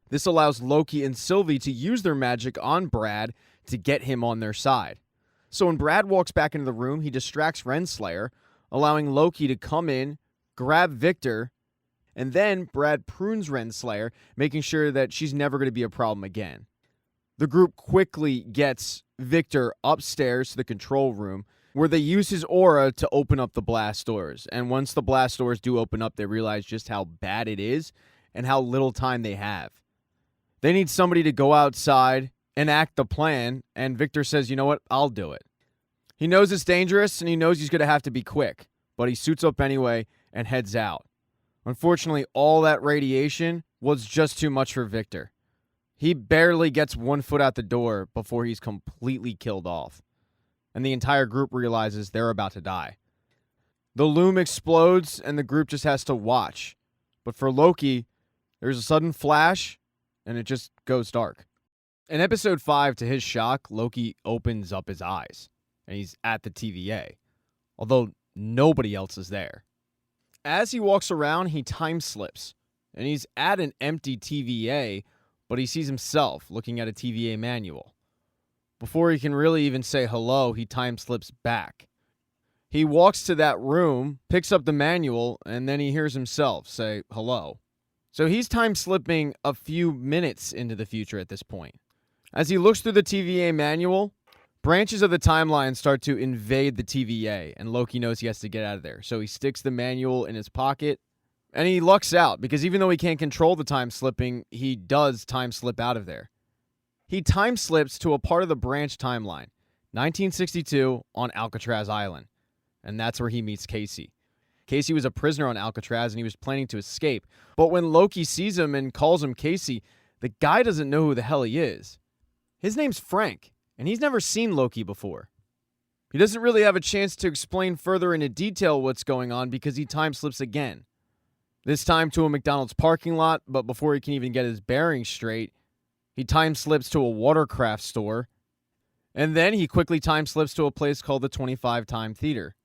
This allows Loki and Sylvie to use their magic on Brad to get him on their side. So when Brad walks back into the room, he distracts Renslayer, allowing Loki to come in, grab Victor, and then Brad prunes Renslayer, making sure that she's never going to be a problem again. The group quickly gets Victor upstairs to the control room, where they use his aura to open up the blast doors. And once the blast doors do open up, they realize just how bad it is and how little time they have. They need somebody to go outside, enact the plan, and Victor says, "You know what, I'll do it." He knows it's dangerous, and he knows he's going to have to be quick, but he suits up anyway and heads out. Unfortunately, all that radiation was just too much for Victor. He barely gets 1 foot out the door before he's completely killed off, and the entire group realizes they're about to die. The loom explodes, and the group just has to watch. But for Loki, there's a sudden flash, and it just goes dark. In episode 5, to his shock, Loki opens up his eyes, and he's at the TVA, although nobody else is there. As he walks around, he time slips, and he's at an empty TVA, but he sees himself looking at a TVA manual. Before he can really even say hello, he time slips back. He walks to that room, picks up the manual, and then he hears himself say hello. So he's time slipping a few minutes into the future at this point. As he looks through the TVA manual, branches of the timeline start to invade the TVA, and Loki knows he has to get out of there. So he sticks the manual in his pocket, and he lucks out, because even though he can't control the time slipping, he does time slip out of there. He time slips to a part of the branch timeline, 1962 on Alcatraz Island, and that's where he meets Casey. Casey was a prisoner on Alcatraz, and he was planning to escape, but when Loki sees him and calls him Casey, the guy doesn't know who the hell he is. His name's Frank, and he's never seen Loki before. He doesn't really have a chance to explain further into detail what's going on because he time slips again. This time to a McDonald's parking lot, but before he can even get his bearings straight, he time slips to a watercraft store, and then he quickly time slips to a place called the 25 Time Theater.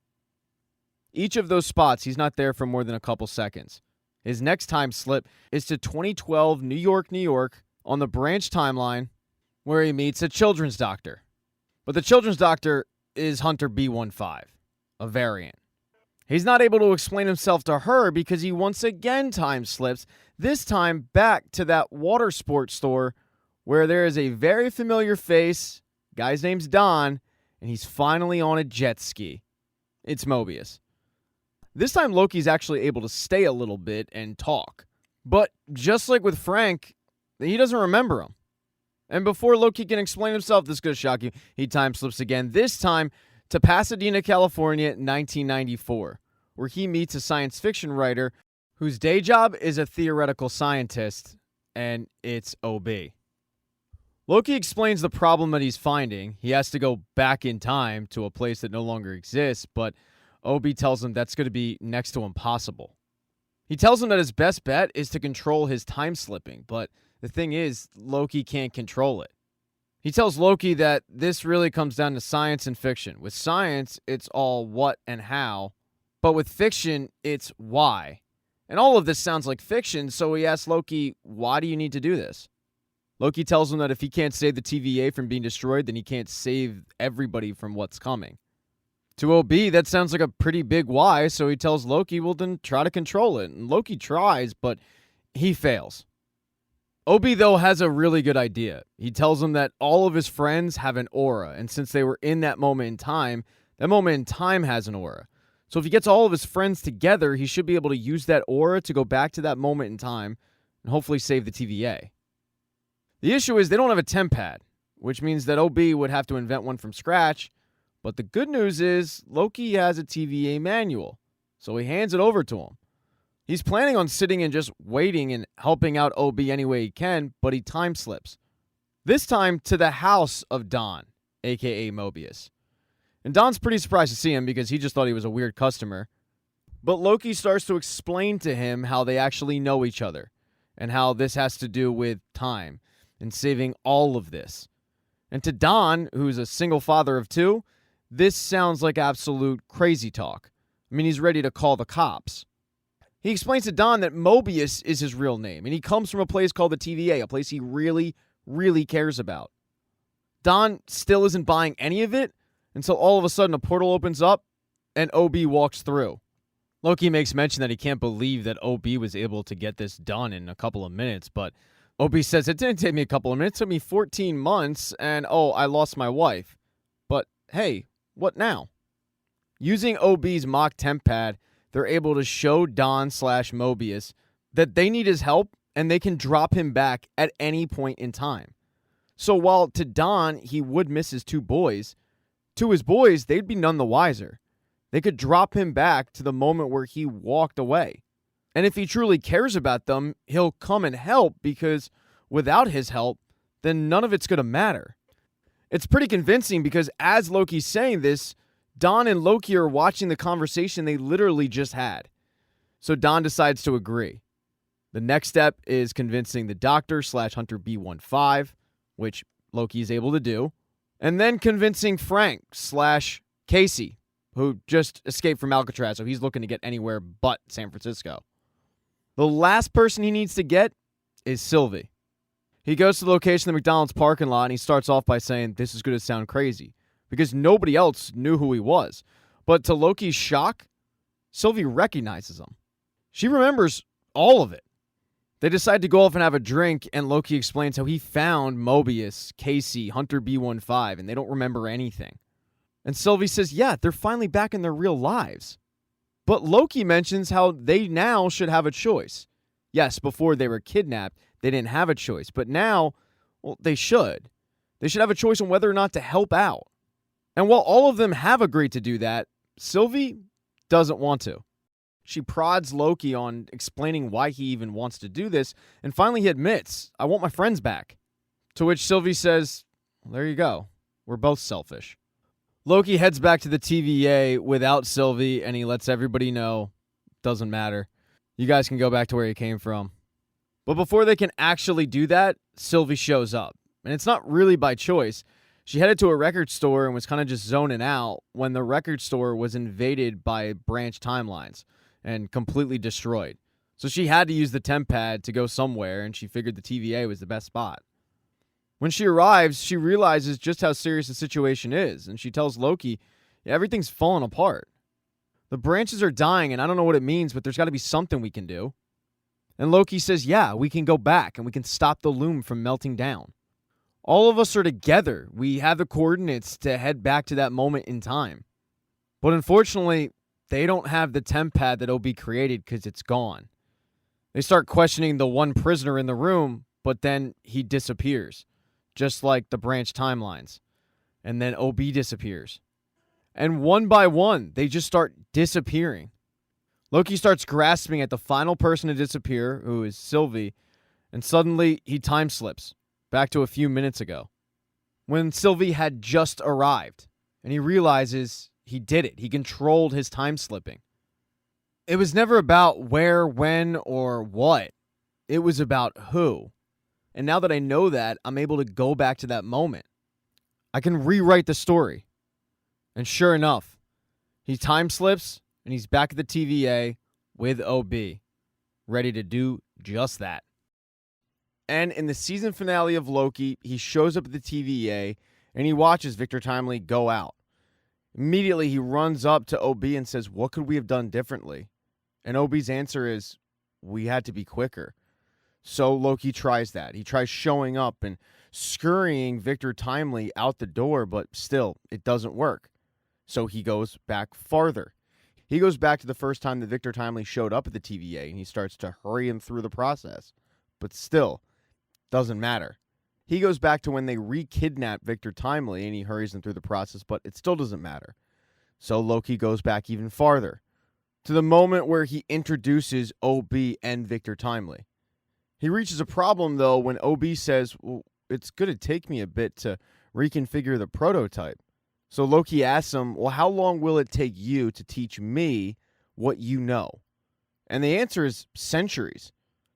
Each of those spots, he's not there for more than a couple seconds. His next time slip is to 2012 New York, on the branch timeline, where he meets a children's doctor. But the children's doctor is Hunter B15, a variant. He's not able to explain himself to her because he once again time slips, this time back to that water sports store where there is a very familiar face, guy's name's Don, and he's finally on a jet ski. It's Mobius. This time Loki's actually able to stay a little bit and talk. But just like with Frank, he doesn't remember him. And before Loki can explain himself, this is going to shock you, he time slips again, this time to Pasadena, California, 1994, where he meets a science fiction writer whose day job is a theoretical scientist, and it's OB. Loki explains the problem that he's finding. He has to go back in time to a place that no longer exists, but OB tells him that's going to be next to impossible. He tells him that his best bet is to control his time slipping, but the thing is, Loki can't control it. He tells Loki that this really comes down to science and fiction. With science, it's all what and how, but with fiction, it's why. And all of this sounds like fiction, so he asks Loki, why do you need to do this? Loki tells him that if he can't save the TVA from being destroyed, then he can't save everybody from what's coming. To OB, that sounds like a pretty big why, so he tells Loki, well, then try to control it. And Loki tries, but he fails. OB, though, has a really good idea. He tells him that all of his friends have an aura, and since they were in that moment in time has an aura. So if he gets all of his friends together, he should be able to use that aura to go back to that moment in time and hopefully save the TVA. The issue is they don't have a temp pad, which means that OB would have to invent one from scratch, but the good news is Loki has a TVA manual, so he hands it over to him. He's planning on sitting and just waiting and helping out OB any way he can, but he time slips. This time to the house of Don, a.k.a. Mobius. And Don's pretty surprised to see him because he just thought he was a weird customer. But Loki starts to explain to him how they actually know each other and how this has to do with time and saving all of this. And to Don, who's a single father of 2, this sounds like absolute crazy talk. I mean, he's ready to call the cops. He explains to Don that Mobius is his real name, and he comes from a place called the TVA, a place he really, really cares about. Don still isn't buying any of it until all of a sudden a portal opens up and OB walks through. Loki makes mention that he can't believe that OB was able to get this done in a couple of minutes, but OB says it didn't take me a couple of minutes, it took me 14 months, and I lost my wife. But hey, what now? Using OB's mock temp pad, they're able to show Don/Mobius that they need his help and they can drop him back at any point in time. So while to Don, he would miss his 2 boys, to his boys, they'd be none the wiser. They could drop him back to the moment where he walked away. And if he truly cares about them, he'll come and help because, without his help, then none of it's going to matter. It's pretty convincing because as Loki's saying this, Don and Loki are watching the conversation they literally just had. So Don decides to agree. The next step is convincing the Doctor / Hunter B15, which Loki is able to do, and then convincing Frank / Casey, who just escaped from Alcatraz, so he's looking to get anywhere but San Francisco. The last person he needs to get is Sylvie. He goes to the location of the McDonald's parking lot, and he starts off by saying, this is going to sound crazy, because nobody else knew who he was. But to Loki's shock, Sylvie recognizes him. She remembers all of it. They decide to go off and have a drink, and Loki explains how he found Mobius, Casey, Hunter B15, and they don't remember anything. And Sylvie says, yeah, they're finally back in their real lives. But Loki mentions how they now should have a choice. Yes, before they were kidnapped, they didn't have a choice. But now, well, they should. They should have a choice on whether or not to help out. And while all of them have agreed to do that, Sylvie doesn't want to. She prods Loki on explaining why he even wants to do this, and finally he admits, I want my friends back. To which Sylvie says, well, there you go. We're both selfish. Loki heads back to the TVA without Sylvie, and he lets everybody know, doesn't matter. You guys can go back to where you came from. But before they can actually do that, Sylvie shows up. And it's not really by choice. She headed to a record store and was kind of just zoning out when the record store was invaded by branch timelines and completely destroyed. So she had to use the temp pad to go somewhere, and she figured the TVA was the best spot. When she arrives, she realizes just how serious the situation is, and she tells Loki, yeah, everything's falling apart. The branches are dying, and I don't know what it means, but there's got to be something we can do. And Loki says, yeah, we can go back, and we can stop the Loom from melting down. All of us are together. We have the coordinates to head back to that moment in time. But unfortunately, they don't have the temp pad that OB created because it's gone. They start questioning the one prisoner in the room, but then he disappears, just like the branch timelines. And then OB disappears. And one by one, they just start disappearing. Loki starts grasping at the final person to disappear, who is Sylvie, and suddenly he time slips back to a few minutes ago, when Sylvie had just arrived, and he realizes he did it. He controlled his time slipping. It was never about where, when, or what. It was about who. And now that I know that, I'm able to go back to that moment. I can rewrite the story. And sure enough, he time slips, and he's back at the TVA with OB, ready to do just that. And in the season finale of Loki, he shows up at the TVA, and he watches Victor Timely go out. Immediately, he runs up to OB and says, what could we have done differently? And OB's answer is, we had to be quicker. So Loki tries that. He tries showing up and scurrying Victor Timely out the door, but still, it doesn't work. So he goes back farther. He goes back to the first time that Victor Timely showed up at the TVA, and he starts to hurry him through the process. But still, doesn't matter. He goes back to when they re-kidnap Victor Timely, and he hurries him through the process, but it still doesn't matter. So Loki goes back even farther, to the moment where he introduces OB and Victor Timely. He reaches a problem, though, when OB says, well, it's going to take me a bit to reconfigure the prototype. So Loki asks him, well, how long will it take you to teach me what you know? And the answer is centuries.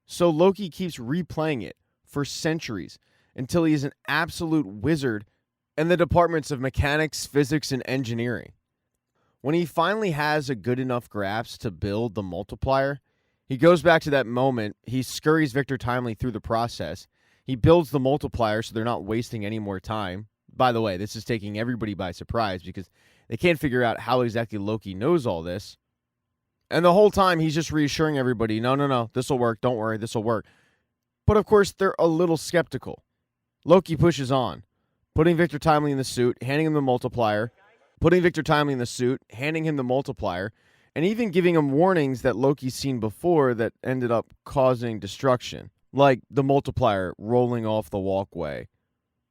So Loki keeps replaying it for centuries until he is an absolute wizard in the departments of mechanics, physics, and engineering. When he finally has a good enough grasp to build the multiplier, he goes back to that moment. He scurries Victor Timely through the process. He builds the multiplier so they're not wasting any more time. By the way, this is taking everybody by surprise because they can't figure out how exactly Loki knows all this. And the whole time, he's just reassuring everybody, no, this will work. Don't worry, this will work. But of course, they're a little skeptical. Loki pushes on, putting Victor Timely in the suit, handing him the multiplier, putting Victor Timely in the suit, handing him the multiplier, and even giving him warnings that Loki's seen before that ended up causing destruction, like the multiplier rolling off the walkway,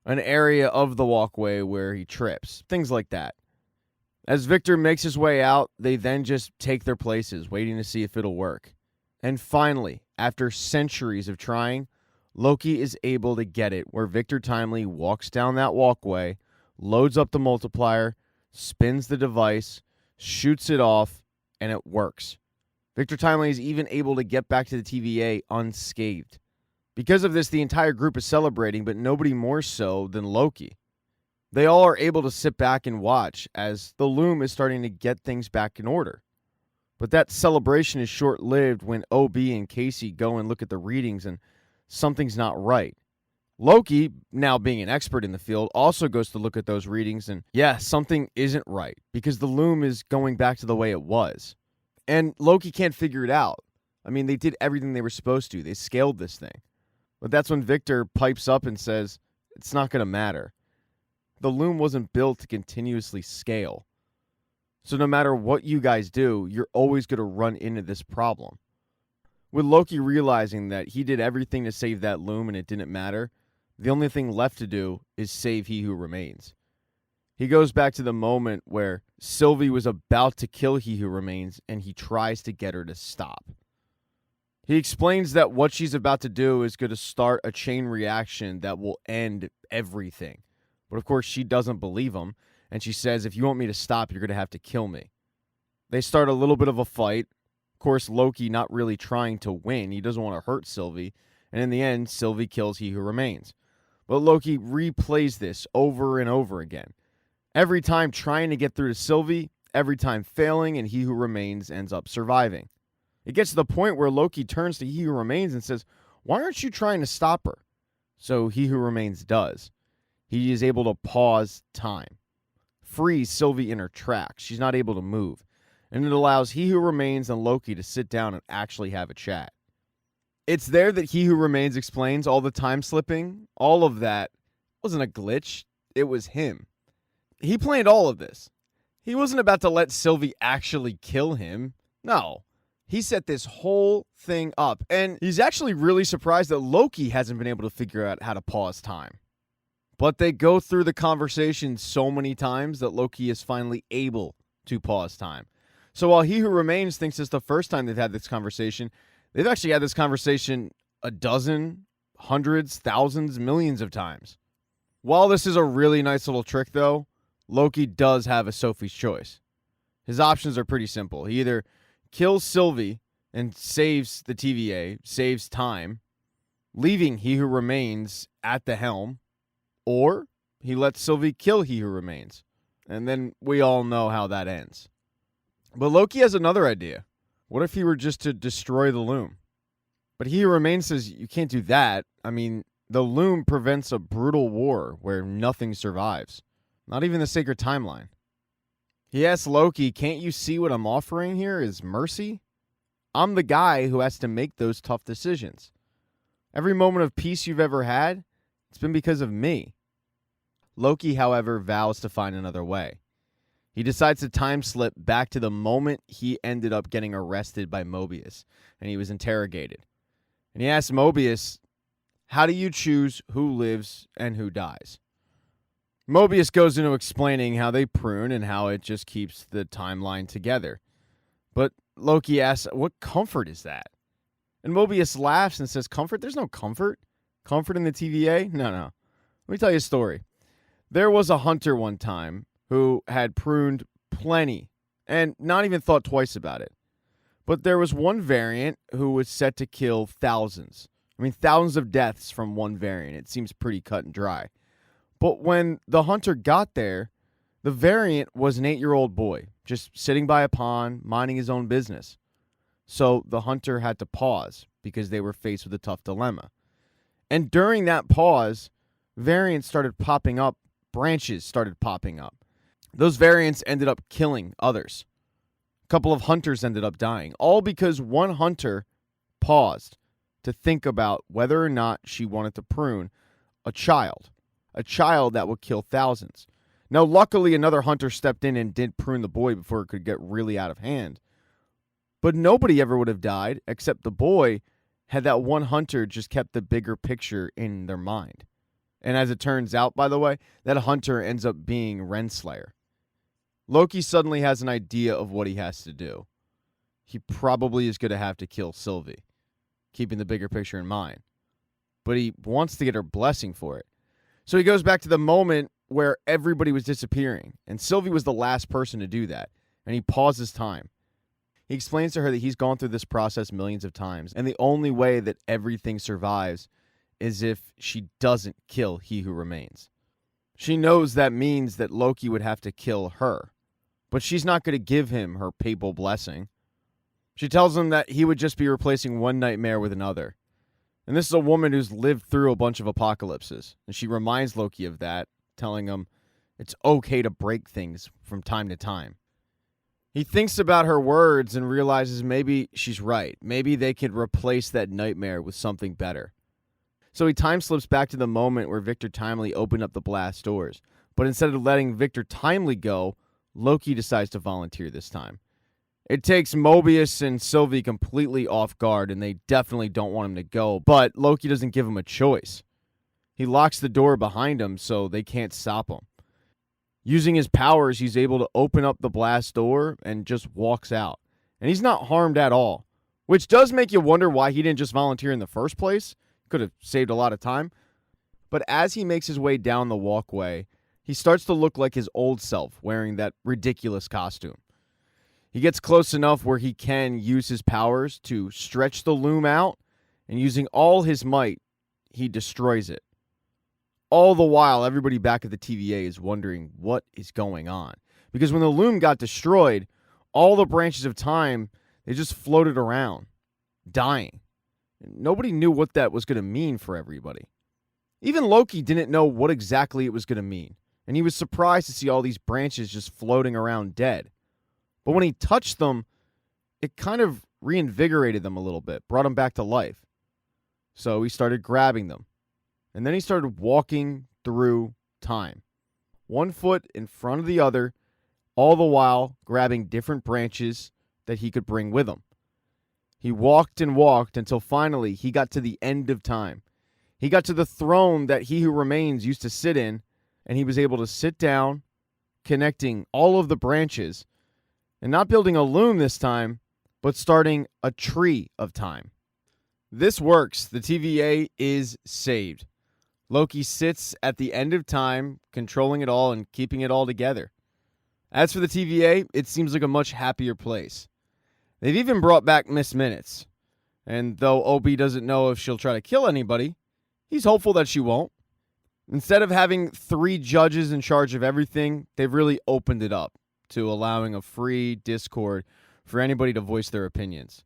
an area of the walkway where he trips, things like that. As Victor makes his way out, they then just take their places, waiting to see if it'll work. And finally, after centuries of trying, Loki is able to get it where Victor Timely walks down that walkway, loads up the multiplier, spins the device, shoots it off, and it works. Victor Timely is even able to get back to the TVA unscathed. Because of this, the entire group is celebrating, but nobody more so than Loki. They all are able to sit back and watch as the Loom is starting to get things back in order. But that celebration is short-lived when OB and Casey go and look at the readings and something's not right. Loki, now being an expert in the field, also goes to look at those readings and, yeah, something isn't right because the Loom is going back to the way it was. And Loki can't figure it out. I mean, they did everything they were supposed to. They scaled this thing. But that's when Victor pipes up and says, it's not going to matter. The Loom wasn't built to continuously scale. So no matter what you guys do, you're always going to run into this problem. With Loki realizing that he did everything to save that Loom and it didn't matter, the only thing left to do is save He Who Remains. He goes back to the moment where Sylvie was about to kill He Who Remains and he tries to get her to stop. He explains that what she's about to do is going to start a chain reaction that will end everything. But of course, she doesn't believe him, and she says, if you want me to stop, you're going to have to kill me. They start a little bit of a fight. Of course, Loki not really trying to win. He doesn't want to hurt Sylvie. And in the end, Sylvie kills He Who Remains. But Loki replays this over and over again. Every time trying to get through to Sylvie, every time failing, and He Who Remains ends up surviving. It gets to the point where Loki turns to He Who Remains and says, why aren't you trying to stop her? So He Who Remains does. He is able to pause time, freeze Sylvie in her tracks. She's not able to move. And it allows He Who Remains and Loki to sit down and actually have a chat. It's there that He Who Remains explains all the time slipping. All of that wasn't a glitch. It was him. He planned all of this. He wasn't about to let Sylvie actually kill him. No. He set this whole thing up. And he's actually really surprised that Loki hasn't been able to figure out how to pause time. But they go through the conversation so many times that Loki is finally able to pause time. So while He Who Remains thinks it's the first time they've had this conversation, they've actually had this conversation a dozen, hundreds, thousands, millions of times. While this is a really nice little trick, though, Loki does have a Sophie's choice. His options are pretty simple. He either kills Sylvie and saves the TVA, saves time, leaving He Who Remains at the helm, or he lets Sylvie kill He Who Remains. And then we all know how that ends. But Loki has another idea. What if he were just to destroy the Loom? But He Who Remains says you can't do that. I mean, the Loom prevents a brutal war where nothing survives. Not even the sacred timeline. He asks Loki, can't you see what I'm offering here is mercy? I'm the guy who has to make those tough decisions. Every moment of peace you've ever had, it's been because of me. Loki, however, vows to find another way. He decides to time slip back to the moment he ended up getting arrested by Mobius, and he was interrogated. And he asks Mobius, how do you choose who lives and who dies? Mobius goes into explaining how they prune and how it just keeps the timeline together. But Loki asks, what comfort is that? And Mobius laughs and says, comfort? There's no comfort. Comfort in the TVA? No. Let me tell you a story. There was a hunter one time who had pruned plenty and not even thought twice about it. But there was one variant who was set to kill thousands. I mean, thousands of deaths from one variant. It seems pretty cut and dry. But when the hunter got there, the variant was an 8-year-old boy, just sitting by a pond, minding his own business. So the hunter had to pause because they were faced with a tough dilemma. And during that pause, variants started popping up, branches started popping up. Those variants ended up killing others. A couple of hunters ended up dying, all because one hunter paused to think about whether or not she wanted to prune a child that would kill thousands. Now, luckily, another hunter stepped in and did prune the boy before it could get really out of hand. But nobody ever would have died except the boy had that one hunter just kept the bigger picture in their mind. And as it turns out, by the way, that hunter ends up being Renslayer. Loki suddenly has an idea of what he has to do. He probably is going to have to kill Sylvie, keeping the bigger picture in mind. but he wants to get her blessing for it. So he goes back to the moment where everybody was disappearing, and Sylvie was the last person to do that, and he pauses time. He explains to her that he's gone through this process millions of times, and the only way that everything survives is if she doesn't kill he who remains. She knows that means that Loki would have to kill her, but she's not going to give him her papal blessing. She tells him that he would just be replacing one nightmare with another. And this is a woman who's lived through a bunch of apocalypses, and she reminds Loki of that, telling him it's okay to break things from time to time. He thinks about her words and realizes maybe she's right. Maybe they could replace that nightmare with something better. So he time slips back to the moment where Victor Timely opened up the blast doors. But instead of letting Victor Timely go, Loki decides to volunteer this time. It takes Mobius and Sylvie completely off guard, and they definitely don't want him to go, but Loki doesn't give him a choice. He locks the door behind him so they can't stop him. Using his powers, he's able to open up the blast door and just walks out. And he's not harmed at all, which does make you wonder why he didn't just volunteer in the first place. Could have saved a lot of time. But as he makes his way down the walkway, he starts to look like his old self wearing that ridiculous costume. He gets close enough where he can use his powers to stretch the loom out, and using all his might, he destroys it. All the while, everybody back at the TVA is wondering what is going on. Because when the loom got destroyed, all the branches of time, they just floated around, dying. And nobody knew what that was going to mean for everybody. Even Loki didn't know what exactly it was going to mean. And he was surprised to see all these branches just floating around dead. But when he touched them, it kind of reinvigorated them a little bit, brought them back to life. So he started grabbing them. And then he started walking through time, one foot in front of the other, all the while grabbing different branches that he could bring with him. He walked and walked until finally he got to the end of time. He got to the throne that he who remains used to sit in, and he was able to sit down, connecting all of the branches, and not building a loom this time, but starting a tree of time. This works. The TVA is saved. Loki sits at the end of time, controlling it all and keeping it all together. As for the TVA, it seems like a much happier place. They've even brought back Miss Minutes. And though OB doesn't know if she'll try to kill anybody, he's hopeful that she won't. Instead of having 3 judges in charge of everything, they've really opened it up to allowing a free Discord for anybody to voice their opinions.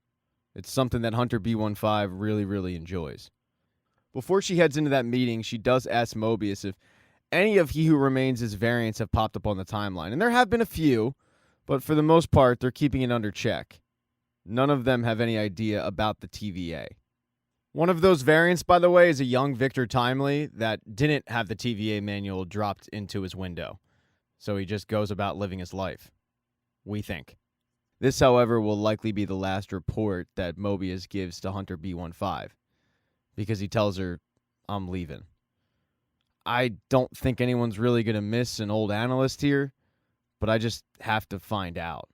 It's something that Hunter B15 really, really enjoys. Before she heads into that meeting, she does ask Mobius if any of He Who Remains' variants have popped up on the timeline. And there have been a few, but for the most part, they're keeping it under check. None of them have any idea about the TVA. One of those variants, by the way, is a young Victor Timely that didn't have the TVA manual dropped into his window. So he just goes about living his life. We think. This, however, will likely be the last report that Mobius gives to Hunter B15. Because he tells her, I'm leaving. I don't think anyone's really going to miss an old analyst here, but I just have to find out.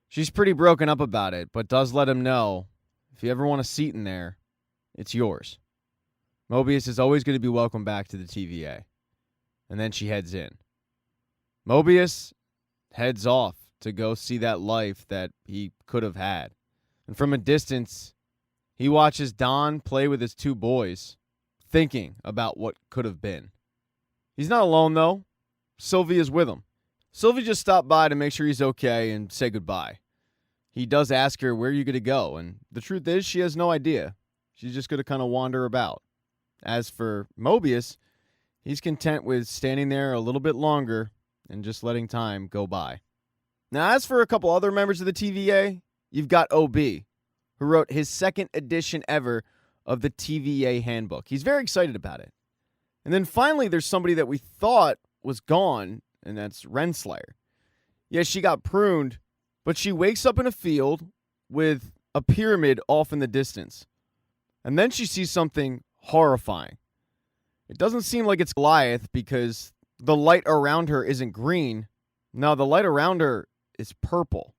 She's pretty broken up about it, but does let him know, if you ever want a seat in there, it's yours. Mobius is always going to be welcome back to the TVA. And then she heads in. Mobius heads off to go see that life that he could have had. And from a distance, he watches Don play with his 2 boys, thinking about what could have been. He's not alone, though. Sylvie is with him. Sylvie just stopped by to make sure he's okay and say goodbye. He does ask her, where are you going to go? And the truth is, she has no idea. She's just going to kind of wander about. As for Mobius, he's content with standing there a little bit longer and just letting time go by. Now, as for a couple other members of the TVA, you've got OB, who wrote his 2nd edition ever of the TVA handbook. He's very excited about it. And then finally, there's somebody that we thought was gone, and that's Renslayer. Yes, she got pruned, but she wakes up in a field with a pyramid off in the distance. And then she sees something horrifying. It doesn't seem like it's Goliath because the light around her isn't green. No, the light around her is purple.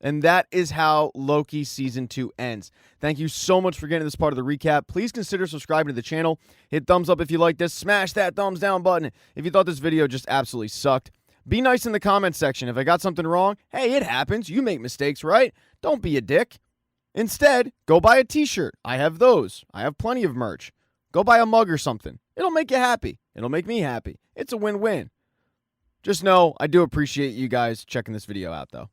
And that is how Loki Season 2 ends. Thank you so much for getting this part of the recap. Please consider subscribing to the channel. Hit thumbs up if you like this. Smash that thumbs down button if you thought this video just absolutely sucked. Be nice in the comment section. If I got something wrong, hey, it happens. You make mistakes, right? Don't be a dick. Instead, go buy a t-shirt. I have those. I have plenty of merch. Go buy a mug or something. It'll make you happy. It'll make me happy. It's a win-win. Just know I do appreciate you guys checking this video out, though.